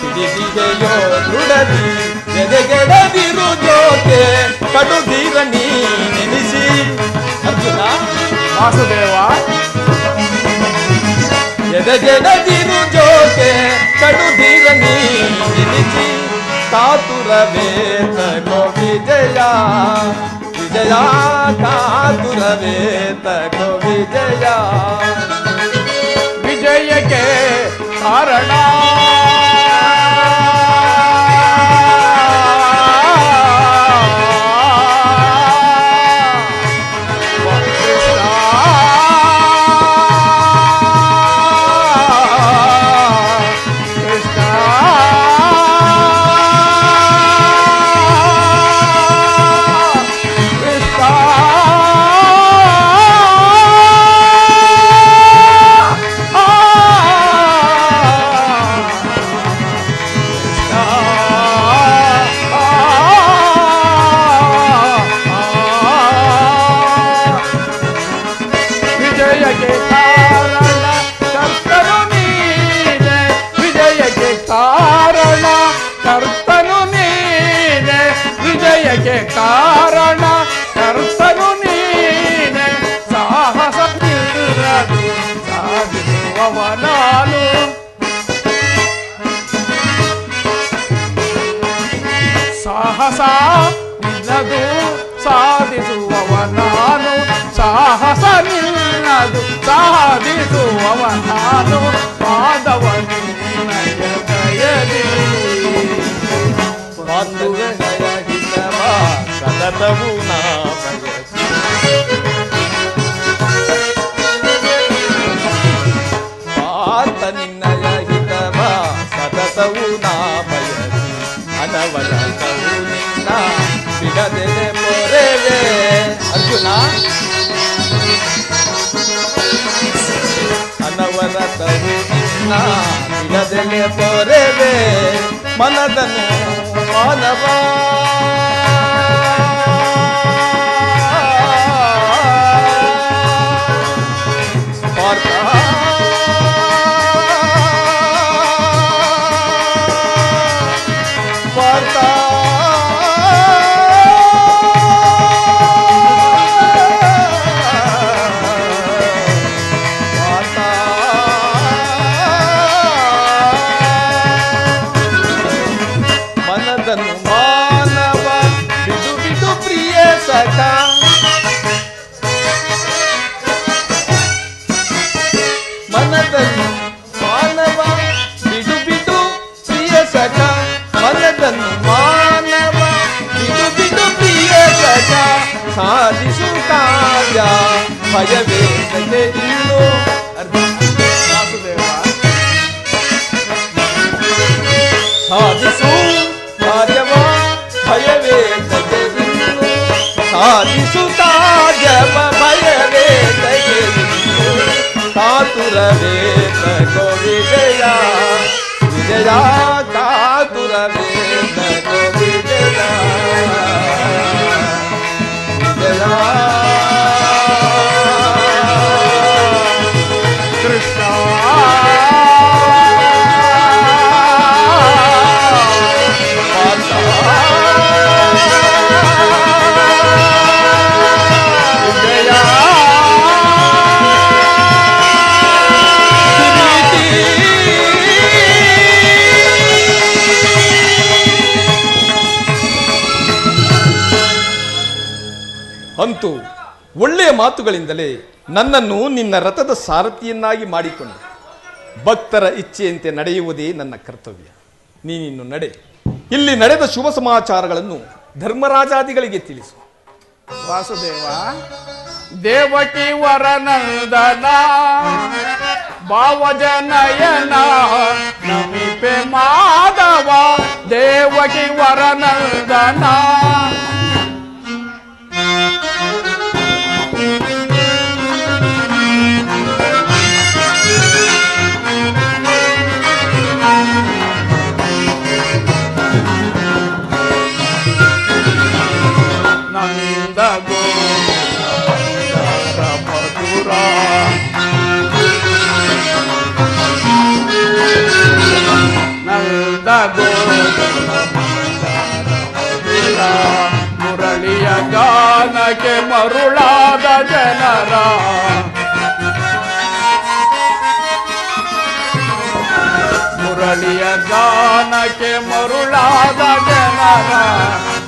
ಹಿಡಿದಿದೆಯೋ ಸುಡತಿ. ಎದೆಗೆಡದಿರು ಜೋಕೆ ಕಡುಧೀರ ನೀ ನೆನೆಸಿ. ಅರ್ಜುನ ವಾಸುದೇವ, ಎದೆಗೆಡದಿರು ಜೋಕೆ ಕಡುಧೀರ ನೀ ನೆನೆಸಿ. ಕಾತುರವೇತ ಗೋ ವಿಜಯ ವಿಜಯ, ಕಾತುರವೇತ ಗೋ ವಿಜಯ. ವಿಜಯಕ್ಕೆ ಕಾರಣ ಕಾರಣ ಕರ್ತನು ನೀನೆ. ಸಾಹಸ ನಿಲ್ಲದು ಸಾಧಿಸುವವ ನಾನು, ಸಾಹಸ ನಿಲ್ಲದು ಸಾಧಿಸುವವ ನಾನು, ಸಾಹಸ ನಿಲ್ಲದು ಸಾಧಿಸುವವ ನಾನು. ಮಾಧವ ನಿನ್ನಯ ದಯದಿ ಬಂಧುವೆ ಹಿತವ ಸತತವು ನಾ ಬಯಸಿ. ಪಾತ ನಿನ್ನಯ ಹಿತವ ಸತತವು ನಾ ಬಯಸಿ. ಅನವರತವು ನಿನ್ನ ಬಿಡದೆ ಮೊರೆವೆ. ಅರ್ಜುನ, ಅನವರತವು ನಿನ್ನ ಬಿಡದೆ ಮೊರೆವೆ. ಮನದನು ಮಾನವ ಪಾರ್ಥ, ಪಾರ್ಥ ಕಾರ್ಯ ಭಯವೇದನೆ ಇನ್ನು ವಾಸುದೇವ ಸಾಧಿಸು ಕಾರ್ಯವ ಭಯವೇದನೆ ಇನ್ನು ಸಾಧಿಸು ಕಾರ್ಯವ ಭಯವೇದನೆ ಇನ್ನು ಕಾತುರವೇ ತಗೋ ವಿಜಯ ವಿಜಯ ಕಾತುರವೇ ತಗೋ ವಿಜಯ ವಿಜಯ ಕೃಷ್ಣ ಅಂತೂ ಒಳ್ಳೆಯ ಮಾತುಗಳಿಂದಲೇ ನನ್ನನ್ನು ನಿನ್ನ ರಥದ ಸಾರಥಿಯನ್ನಾಗಿ ಮಾಡಿಕೊಂಡು ಭಕ್ತರ ಇಚ್ಛೆಯಂತೆ ನಡೆಯುವುದೇ ನನ್ನ ಕರ್ತವ್ಯ. ನೀನಿನ್ನು ನಡೆ. ಇಲ್ಲಿ ನಡೆದ ಶುಭ ಸಮಾಚಾರಗಳನ್ನು ಧರ್ಮರಾಜಾದಿಗಳಿಗೆ ತಿಳಿಸು. ವಾಸುದೇವ ದೇವಕಿ ವರನಂದನ ಭಾವಜನಯನ ನಮಿಪೆ ಮಾಧವ ದೇವಕಿ ವರನಂದನ ನಂದ ಮಧುರ ನಂದ ಮುರಳಿಯ ಗಾನಕ್ಕೆ ಮರುಳಾದ ಜನರ ಮುರಳಿಯ ಗಾನಕ್ಕೆ ಮರುಳಾದ ಜನರ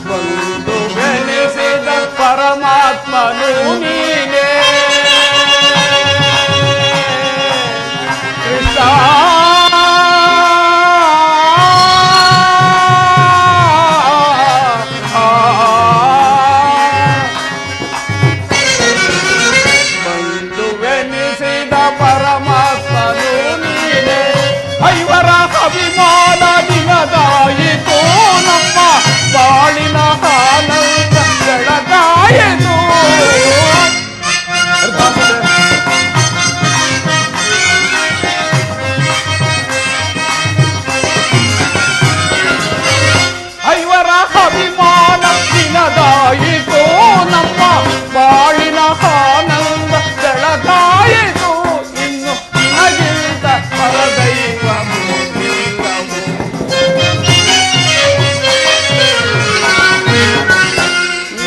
ಬಂದು ಬೆಳೆಸಿದ ಪರಮಾತ್ಮನು ನೀನೇ ಕೃಷ್ಣ ಬಂದು ಬೆಳೆಸಿದ ಪರಮಾತ್ಮನು ನೀನೇ ಐವರ ಅಭಿಮಾನ ದಿನದಾಯಿತು ನಮ್ಮ ಬಾಳಿನ ಆನಂದ ಬೆಳಗಾಯಿತು ಐವರ ಅಭಿಮಾನ ದಿನದಾಯಿತು ನಮ್ಮ ಬಾಳಿನ ಆನಂದ ಬೆಳಗಾಯಿತು ಇನ್ನು ನಿನಗಿಂತ ಪರದೈವ ಮೂರ್ತಿಲ್ಲವು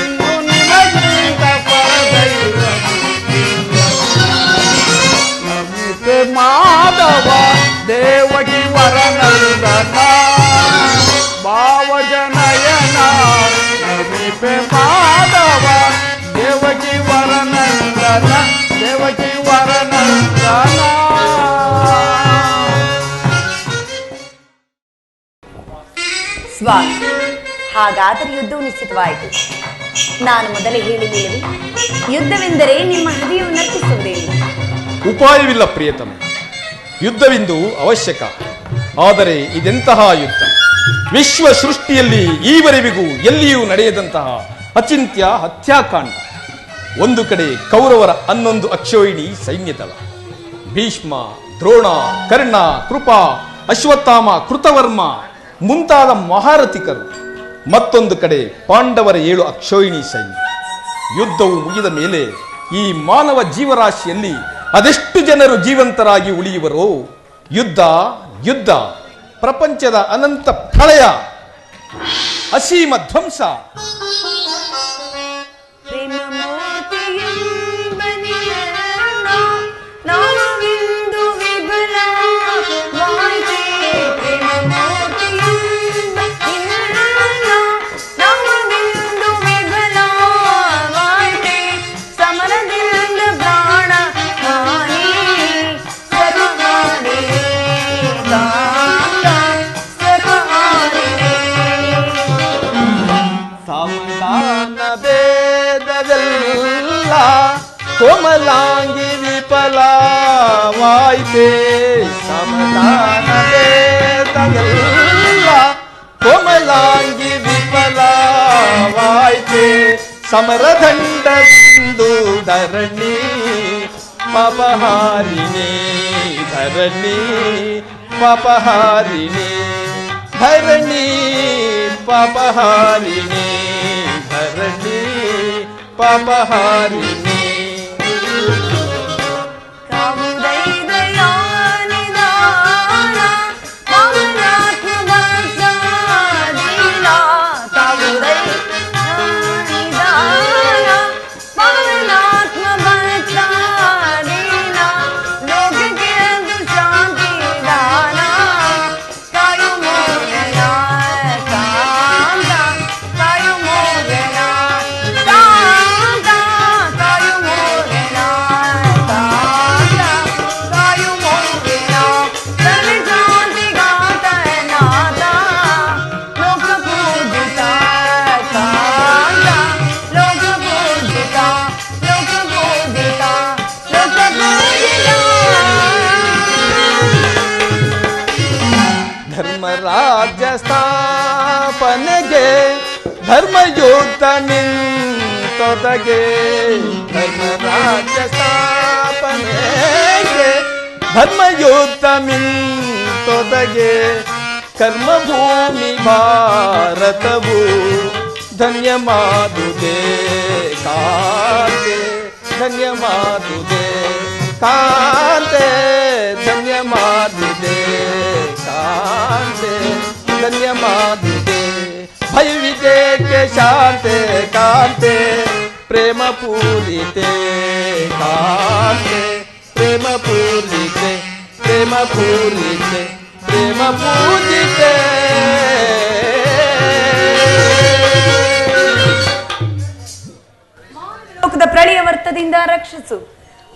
ಇನ್ನು ನಿನಗಿಂತ ಪರದೈವ ನಮಿತೆ ಮಾಧವ ದೇವಕಿ ವರನಂದನ ಭಾವಜನಯನ ನಮಿಪೆ ಮಾಧವ ದೇವಕಿ ವರನಂದನ ದೇವಕಿ ವರನಂದನ ಸ್ವಾಮಿ, ಹಾಗಾದರೆ ಯುದ್ಧವು ನಿಶ್ಚಿತವಾಯಿತು. ನಾನು ಮೊದಲೇ ಹೇಳಿದ್ದೇನೆ, ಯುದ್ಧವೆಂದರೆ ನಿಮ್ಮ ಹೃದಯವನ್ನು ನರ್ತಿಸುವುದೇನು. ಉಪಾಯವಿಲ್ಲ ಪ್ರಿಯತಮ. ಯುದ್ಧವಿಂದು ಅವಶ್ಯಕ. ಆದರೆ ಇದೆಂತಹ ಯುದ್ಧ? ವಿಶ್ವ ಸೃಷ್ಟಿಯಲ್ಲಿ ಈವರೆವಿಗೂ ಎಲ್ಲಿಯೂ ನಡೆಯದಂತಹ ಅಚಿಂತ್ಯ ಹತ್ಯಾಕಾಂಡ. ಒಂದು ಕಡೆ ಕೌರವರ 11 ಅಕ್ಷೋಹಿಣಿ ಸೈನ್ಯದಳ, ಭೀಷ್ಮ, ದ್ರೋಣ, ಕರ್ಣ, ಕೃಪಾ, ಅಶ್ವತ್ಥಾಮ, ಕೃತವರ್ಮ ಮುಂತಾದ ಮಹಾರಥಿಕರು. ಮತ್ತೊಂದು ಕಡೆ ಪಾಂಡವರ 7 ಅಕ್ಷೋಹಿಣಿ ಸೈನ್ಯ. ಯುದ್ಧವು ಮುಗಿದ ಮೇಲೆ ಈ ಮಾನವ ಜೀವರಾಶಿಯಲ್ಲಿ ಅದೆಷ್ಟು ಜನರು ಜೀವಂತರಾಗಿ ಉಳಿಯುವರೋ? ಯುದ್ಧ ಯುದ್ಧ, ಪ್ರಪಂಚದ ಅನಂತ ಪ್ರಳಯ, ಅಸೀಮ ಧ್ವಂಸ. ಕೋಮಲಾಂಗಿ ವಿಫಲವಾಯ್ತೆ ಸಮಾಧಾನವೇ ತಗಲ್ಲ ಕೋಮಲಾಂಗಿ ವಿಫಲವಾಯ್ತೆ ಸಮರದಂಡದಿಂದು ಧರಣಿ ಪಾಪಹಾರಿಣಿ ಧರಣಿ ಪಾಪಹಾರಿಣಿ ಧರಣಿ ಪಾಪಹಾರಿಣಿ ಧರಣಿ ಪಾಪಹಾರಿಣಿ ಧರ್ಮರಾಜ್ಯ ಸ್ಥಾಪನೆಗೆ ಧರ್ಮಯುದ್ಧ ನಿಂತೊದಗೆ ಧರ್ಮರಾಜ್ಯ ಸ್ಥಾಪನೆಗೆ ಧರ್ಮಯುದ್ಧ ನಿಂತೊದಗೆ ಕರ್ಮಭೂಮಿ ಭಾರತವು ಧನ್ಯ ಮಾದುದೆ ಕಾಂತೆ ಧನ್ಯ ಮಾದುದೆ ಕಾಂತೆ ಧನ್ಯ ಮಾದುದೆ ಕಾಂತೆ ಧನ್ಯ ಮಾದುದೆ ಭಯವಿದೇಕೆ ಶಾಂತೆ ಕಾಂತೆ ಪ್ರೇಮ ಪೂರಿತೆ ಕಾಂತೆ ಪ್ರೇಮ ಪೂರಿತೆ ಪ್ರೇಮ ಪೂರಿತೆ ಪ್ರೇಮ ಪೂರಿತೆ ಲೋಕದ ಪ್ರಳಯ ವರ್ತದಿಂದ ರಕ್ಷಿಸು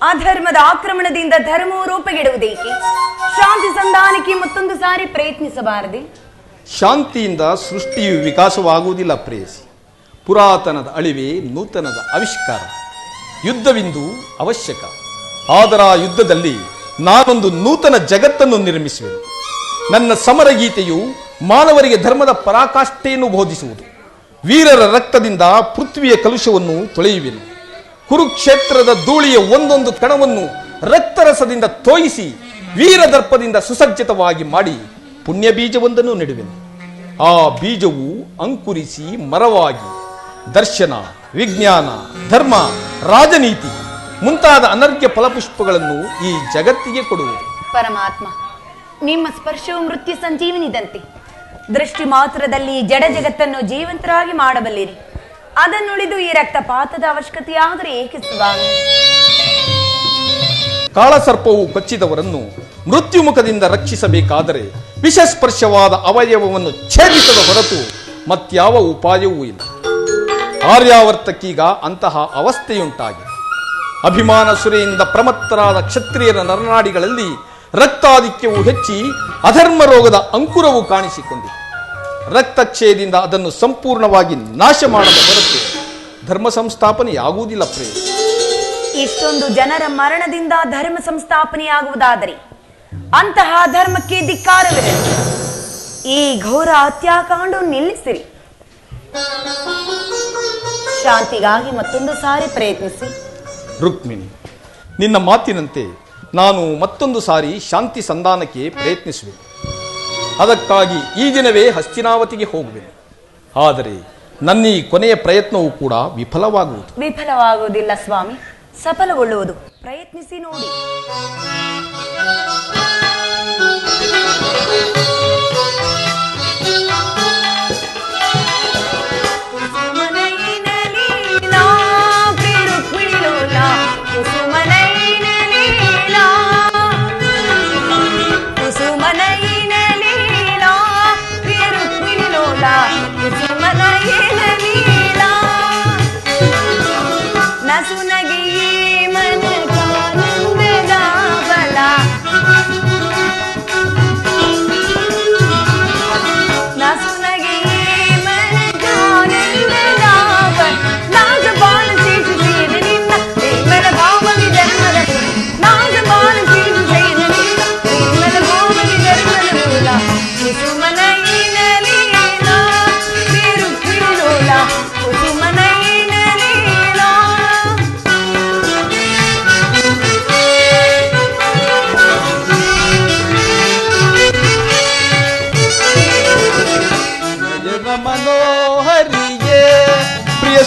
ಅಧರ್ಮದ ಆಕ್ರಮಣದಿಂದ ಧರ್ಮವು ರೂಪಗೆಡುವುದೇಕೆ ಶಾಂತಿ ಸಂಧಾನಕ್ಕೆ ಮತ್ತೊಂದು ಸಾರಿ ಪ್ರಯತ್ನಿಸಬಾರದೆ ಶಾಂತಿಯಿಂದ ಸೃಷ್ಟಿಯು ವಿಕಾಸವಾಗುವುದಿಲ್ಲ ಪ್ರೇಯಸಿ ಪುರಾತನದ ಅಳಿವೆ ನೂತನದ ಆವಿಷ್ಕಾರ ಯುದ್ಧವಿಂದು ಅವಶ್ಯಕ ಆದರ ಯುದ್ಧದಲ್ಲಿ ನಾನೊಂದು ನೂತನ ಜಗತ್ತನ್ನು ನಿರ್ಮಿಸುವೆನು ನನ್ನ ಸಮರ ಗೀತೆಯು ಮಾನವರಿಗೆ ಧರ್ಮದ ಪರಾಕಾಷ್ಠೆಯನ್ನು ಬೋಧಿಸುವುದು ವೀರರ ರಕ್ತದಿಂದ ಪೃಥ್ವಿಯ ಕಲುಷವನ್ನು ತೊಳೆಯುವೆನು ಕುರುಕ್ಷೇತ್ರದ ಧೂಳಿಯ ಒಂದೊಂದು ಕಣವನ್ನು ರಕ್ತರಸದಿಂದ ತೋಯಿಸಿ ವೀರದರ್ಪದಿಂದ ಸುಸಜ್ಜಿತವಾಗಿ ಮಾಡಿ ಪುಣ್ಯ ಬೀಜವೊಂದನ್ನು ನೆಡುವೆನು ಆ ಬೀಜವು ಅಂಕುರಿಸಿ ಮರವಾಗಿ ದರ್ಶನ ವಿಜ್ಞಾನ ಧರ್ಮ ರಾಜನೀತಿ ಮುಂತಾದ ಅನರ್ಘ್ಯ ಫಲಪುಷ್ಪಗಳನ್ನು ಈ ಜಗತ್ತಿಗೆ ಕೊಡುವುದು ಪರಮಾತ್ಮ ನಿಮ್ಮ ಸ್ಪರ್ಶವು ಮೃತ್ಯು ಸಂಜೀವನಿದಂತೆ ದೃಷ್ಟಿ ಮಾತ್ರದಲ್ಲಿ ಜಡ ಜಗತ್ತನ್ನು ಜೀವಂತರಾಗಿ ಮಾಡಬಲ್ಲಿರಿ ಅದನ್ನುಳಿದು ಈ ರಕ್ತಪಾತದ ಅವಶ್ಯಕತೆಯಾದರೆ ಏಕೆ ಸ್ವಾಮಿ ಕಾಳಸರ್ಪವು ಕಚ್ಚಿದವರನ್ನು ಮೃತ್ಯುಮುಖದಿಂದ ರಕ್ಷಿಸಬೇಕಾದರೆ ವಿಷಸ್ಪರ್ಶವಾದ ಅವಯವವನ್ನು ಛೇದಿಸದ ಹೊರತು ಮತ್ಯಾವ ಉಪಾಯವೂ ಇಲ್ಲ ಆರ್ಯಾವರ್ತಕ್ಕೀಗ ಅಂತಹ ಅವಸ್ಥೆಯುಂಟಾಗಿದೆ ಅಭಿಮಾನ ಸುರೆಯಿಂದ ಪ್ರಮತ್ತರಾದ ಕ್ಷತ್ರಿಯರ ನರನಾಡಿಗಳಲ್ಲಿ ರಕ್ತಾಧಿಕ್ಯವು ಹೆಚ್ಚಿ ಅಧರ್ಮ ರೋಗದ ಅಂಕುರವು ಕಾಣಿಸಿಕೊಂಡಿದೆ ರಕ್ತಕ್ಷಯದಿಂದ ಅದನ್ನು ಸಂಪೂರ್ಣವಾಗಿ ನಾಶ ಮಾಡದ ಹೊರತು ಧರ್ಮ ಸಂಸ್ಥಾಪನೆಯಾಗುವುದಿಲ್ಲ ಪ್ರೇಮ ಇಷ್ಟೊಂದು ಜನರ ಮರಣದಿಂದ ಧರ್ಮ ಸಂಸ್ಥಾಪನೆಯಾಗುವುದಾದರೆ ಅಂತಹ ಧರ್ಮಕ್ಕೆ ಧಿಕ್ಕಾರವಿರಲಿ ಈ ಘೋರ ಹತ್ಯಾಕಾಂಡ ನಿಲ್ಲಿಸಿರಿ ಶಾಂತಿಗಾಗಿ ಮತ್ತೊಂದು ಸಾರಿ ಪ್ರಯತ್ನಿಸಿ ರುಕ್ಮಿಣಿ ನಿನ್ನ ಮಾತಿನಂತೆ ನಾನು ಮತ್ತೊಂದು ಸಾರಿ ಶಾಂತಿ ಸಂಧಾನಕ್ಕೆ ಪ್ರಯತ್ನಿಸುವೆ ಅದಕ್ಕಾಗಿ ಈ ದಿನವೇ ಹಸ್ತಿನಾವತಿಗೆ ಹೋಗುವೆ ಆದರೆ ನನ್ನ ಈ ಕೊನೆಯ ಪ್ರಯತ್ನವೂ ಕೂಡ ವಿಫಲವಾಗುವುದಿಲ್ಲ ಸ್ವಾಮಿ ಸಫಲಗೊಳ್ಳುವುದು ಪ್ರಯತ್ನಿಸಿ ನೋಡಿ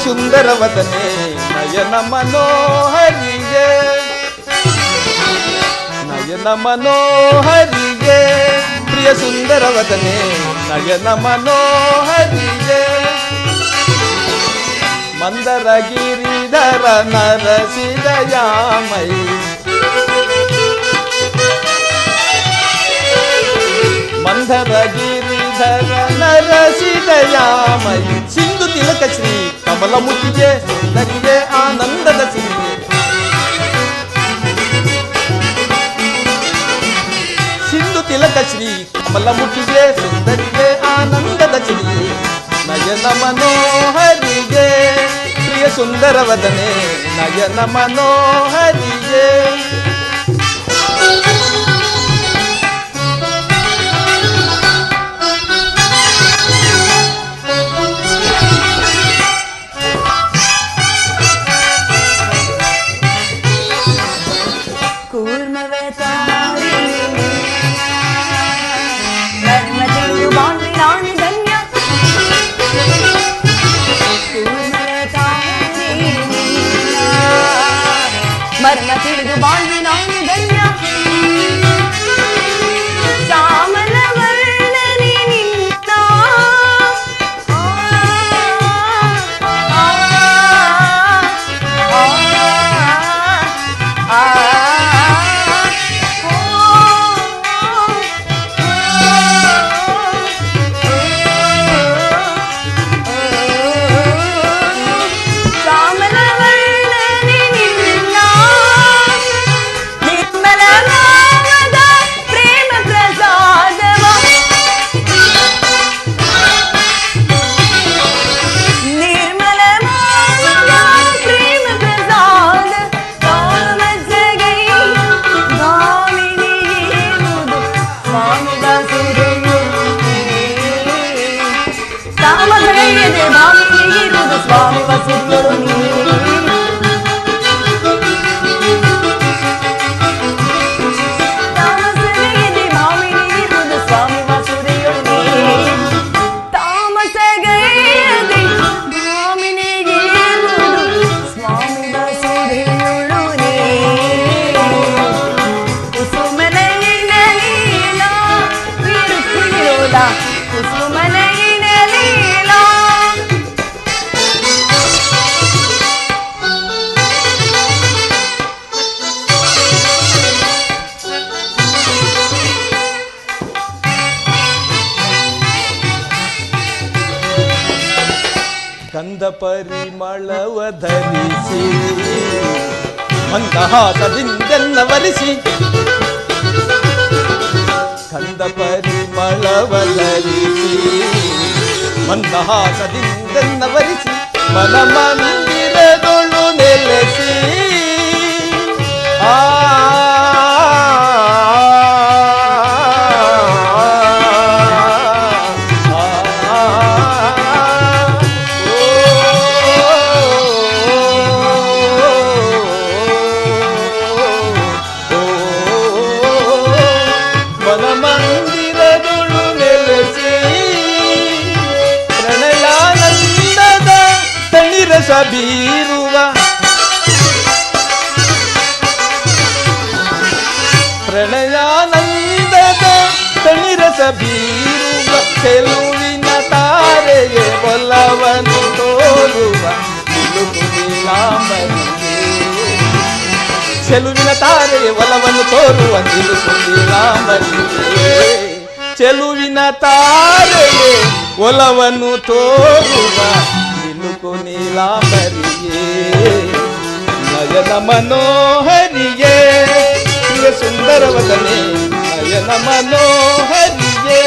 ಸುಂದರವದನೆ ನಯನ ಮನೋಹರಿಗೆ ನಯನ ಮನೋಹರಿಗೆ ಪ್ರಿಯ ಸುಂದರವದನೆ ನಯನ ಮನೋಹರಿಗೆ ಮಂದರ ಗಿರಿಧರ ನರಸಿದಯಾಮೈ ಮಂದರ ಗಿರಿಧರ ನರಸಿದಯಾಮೈ ಸಿಂಧು ತಿಲಕ ಶ್ರೀ ಕಮಲಮುಖಿಗೆ ಸುಂದರಿಗೆ ಆನಂದದ ಸಿಂಧೆ ಸಿಂಧು ತಿಲಕ ಶ್ರೀ ಕಮಲಮುಖಿಗೆ ಸುಂದರಿಗೆ ಆನಂದದ ಚಿರಿ ನಯನ ಮನೋಹರಿಗೆ ಪ್ರಿಯ ಸುಂದರವದನೆ ನಯನ ಮನೋಹರಿಗೆ ಮರ್ಮ ತಿಳಿದು ಬಾಳ್ವಿ ನಾನು ಧನ್ಯ ಶ್ಯಾಮಲ ವರ್ಣನೆ ನಿನ್ನ ಸ್ವಾಮಿ ವಸುಗಳು ಸ್ವಾಮಿ ವಸುರೆಯೊಳು ತಾಮಸಗೈಯದೆ ಭಾಮಿನಿಗಿರುವುದು ಸ್ವಾಮಿ ವಸುರೆಯೊಳು ಕುಸುಮನಯಿನ ಲೀಲಾ ವಿರುತ್ತಿರೋಲ ಕುಸುಮನಯಿನ ಲೀಲಾ ಗಂಧ ಪರಿಮಳವ ಧರಿಸಿ ಮಂದಹಾಸದಿಂದೆನ್ನ ವರಿಸಿ ಗಂಧ ಪರಿಮಳವ ಧರಿಸಿ ಮಂದಹಾಸದಿಂದೆನ್ನ ವರಿಸಿ ಮನ ಮಂದಿರದೊಳು ನೆಲೆಸಿ ಬೀರುವ ಪ್ರಣಯಾನಂದದ ತಣಿರಸ ಬೀರುವ ಚೆಲುವಿನ ತಾರೆಗೆ ಒಲವನ್ನು ತೋರುವ ಚೆಲುವಿನ ತಾರೆಗೆ ಒಲವನ್ನು ತೋರುವ ನಿಲುಕುಲಾಮರಿಗೆ ಚೆಲುವಿನ ತಾರೆಗೆ ಒಲವನ್ನು ತೋರುವ ನೀಲಾಂಬರಿಗೆ ನಯನ ಮನೋಹರಿಗೆ ಪ್ರಿಯ ಸುಂದರವದನೆ ನಯನ ಮನೋಹರಿಗೆ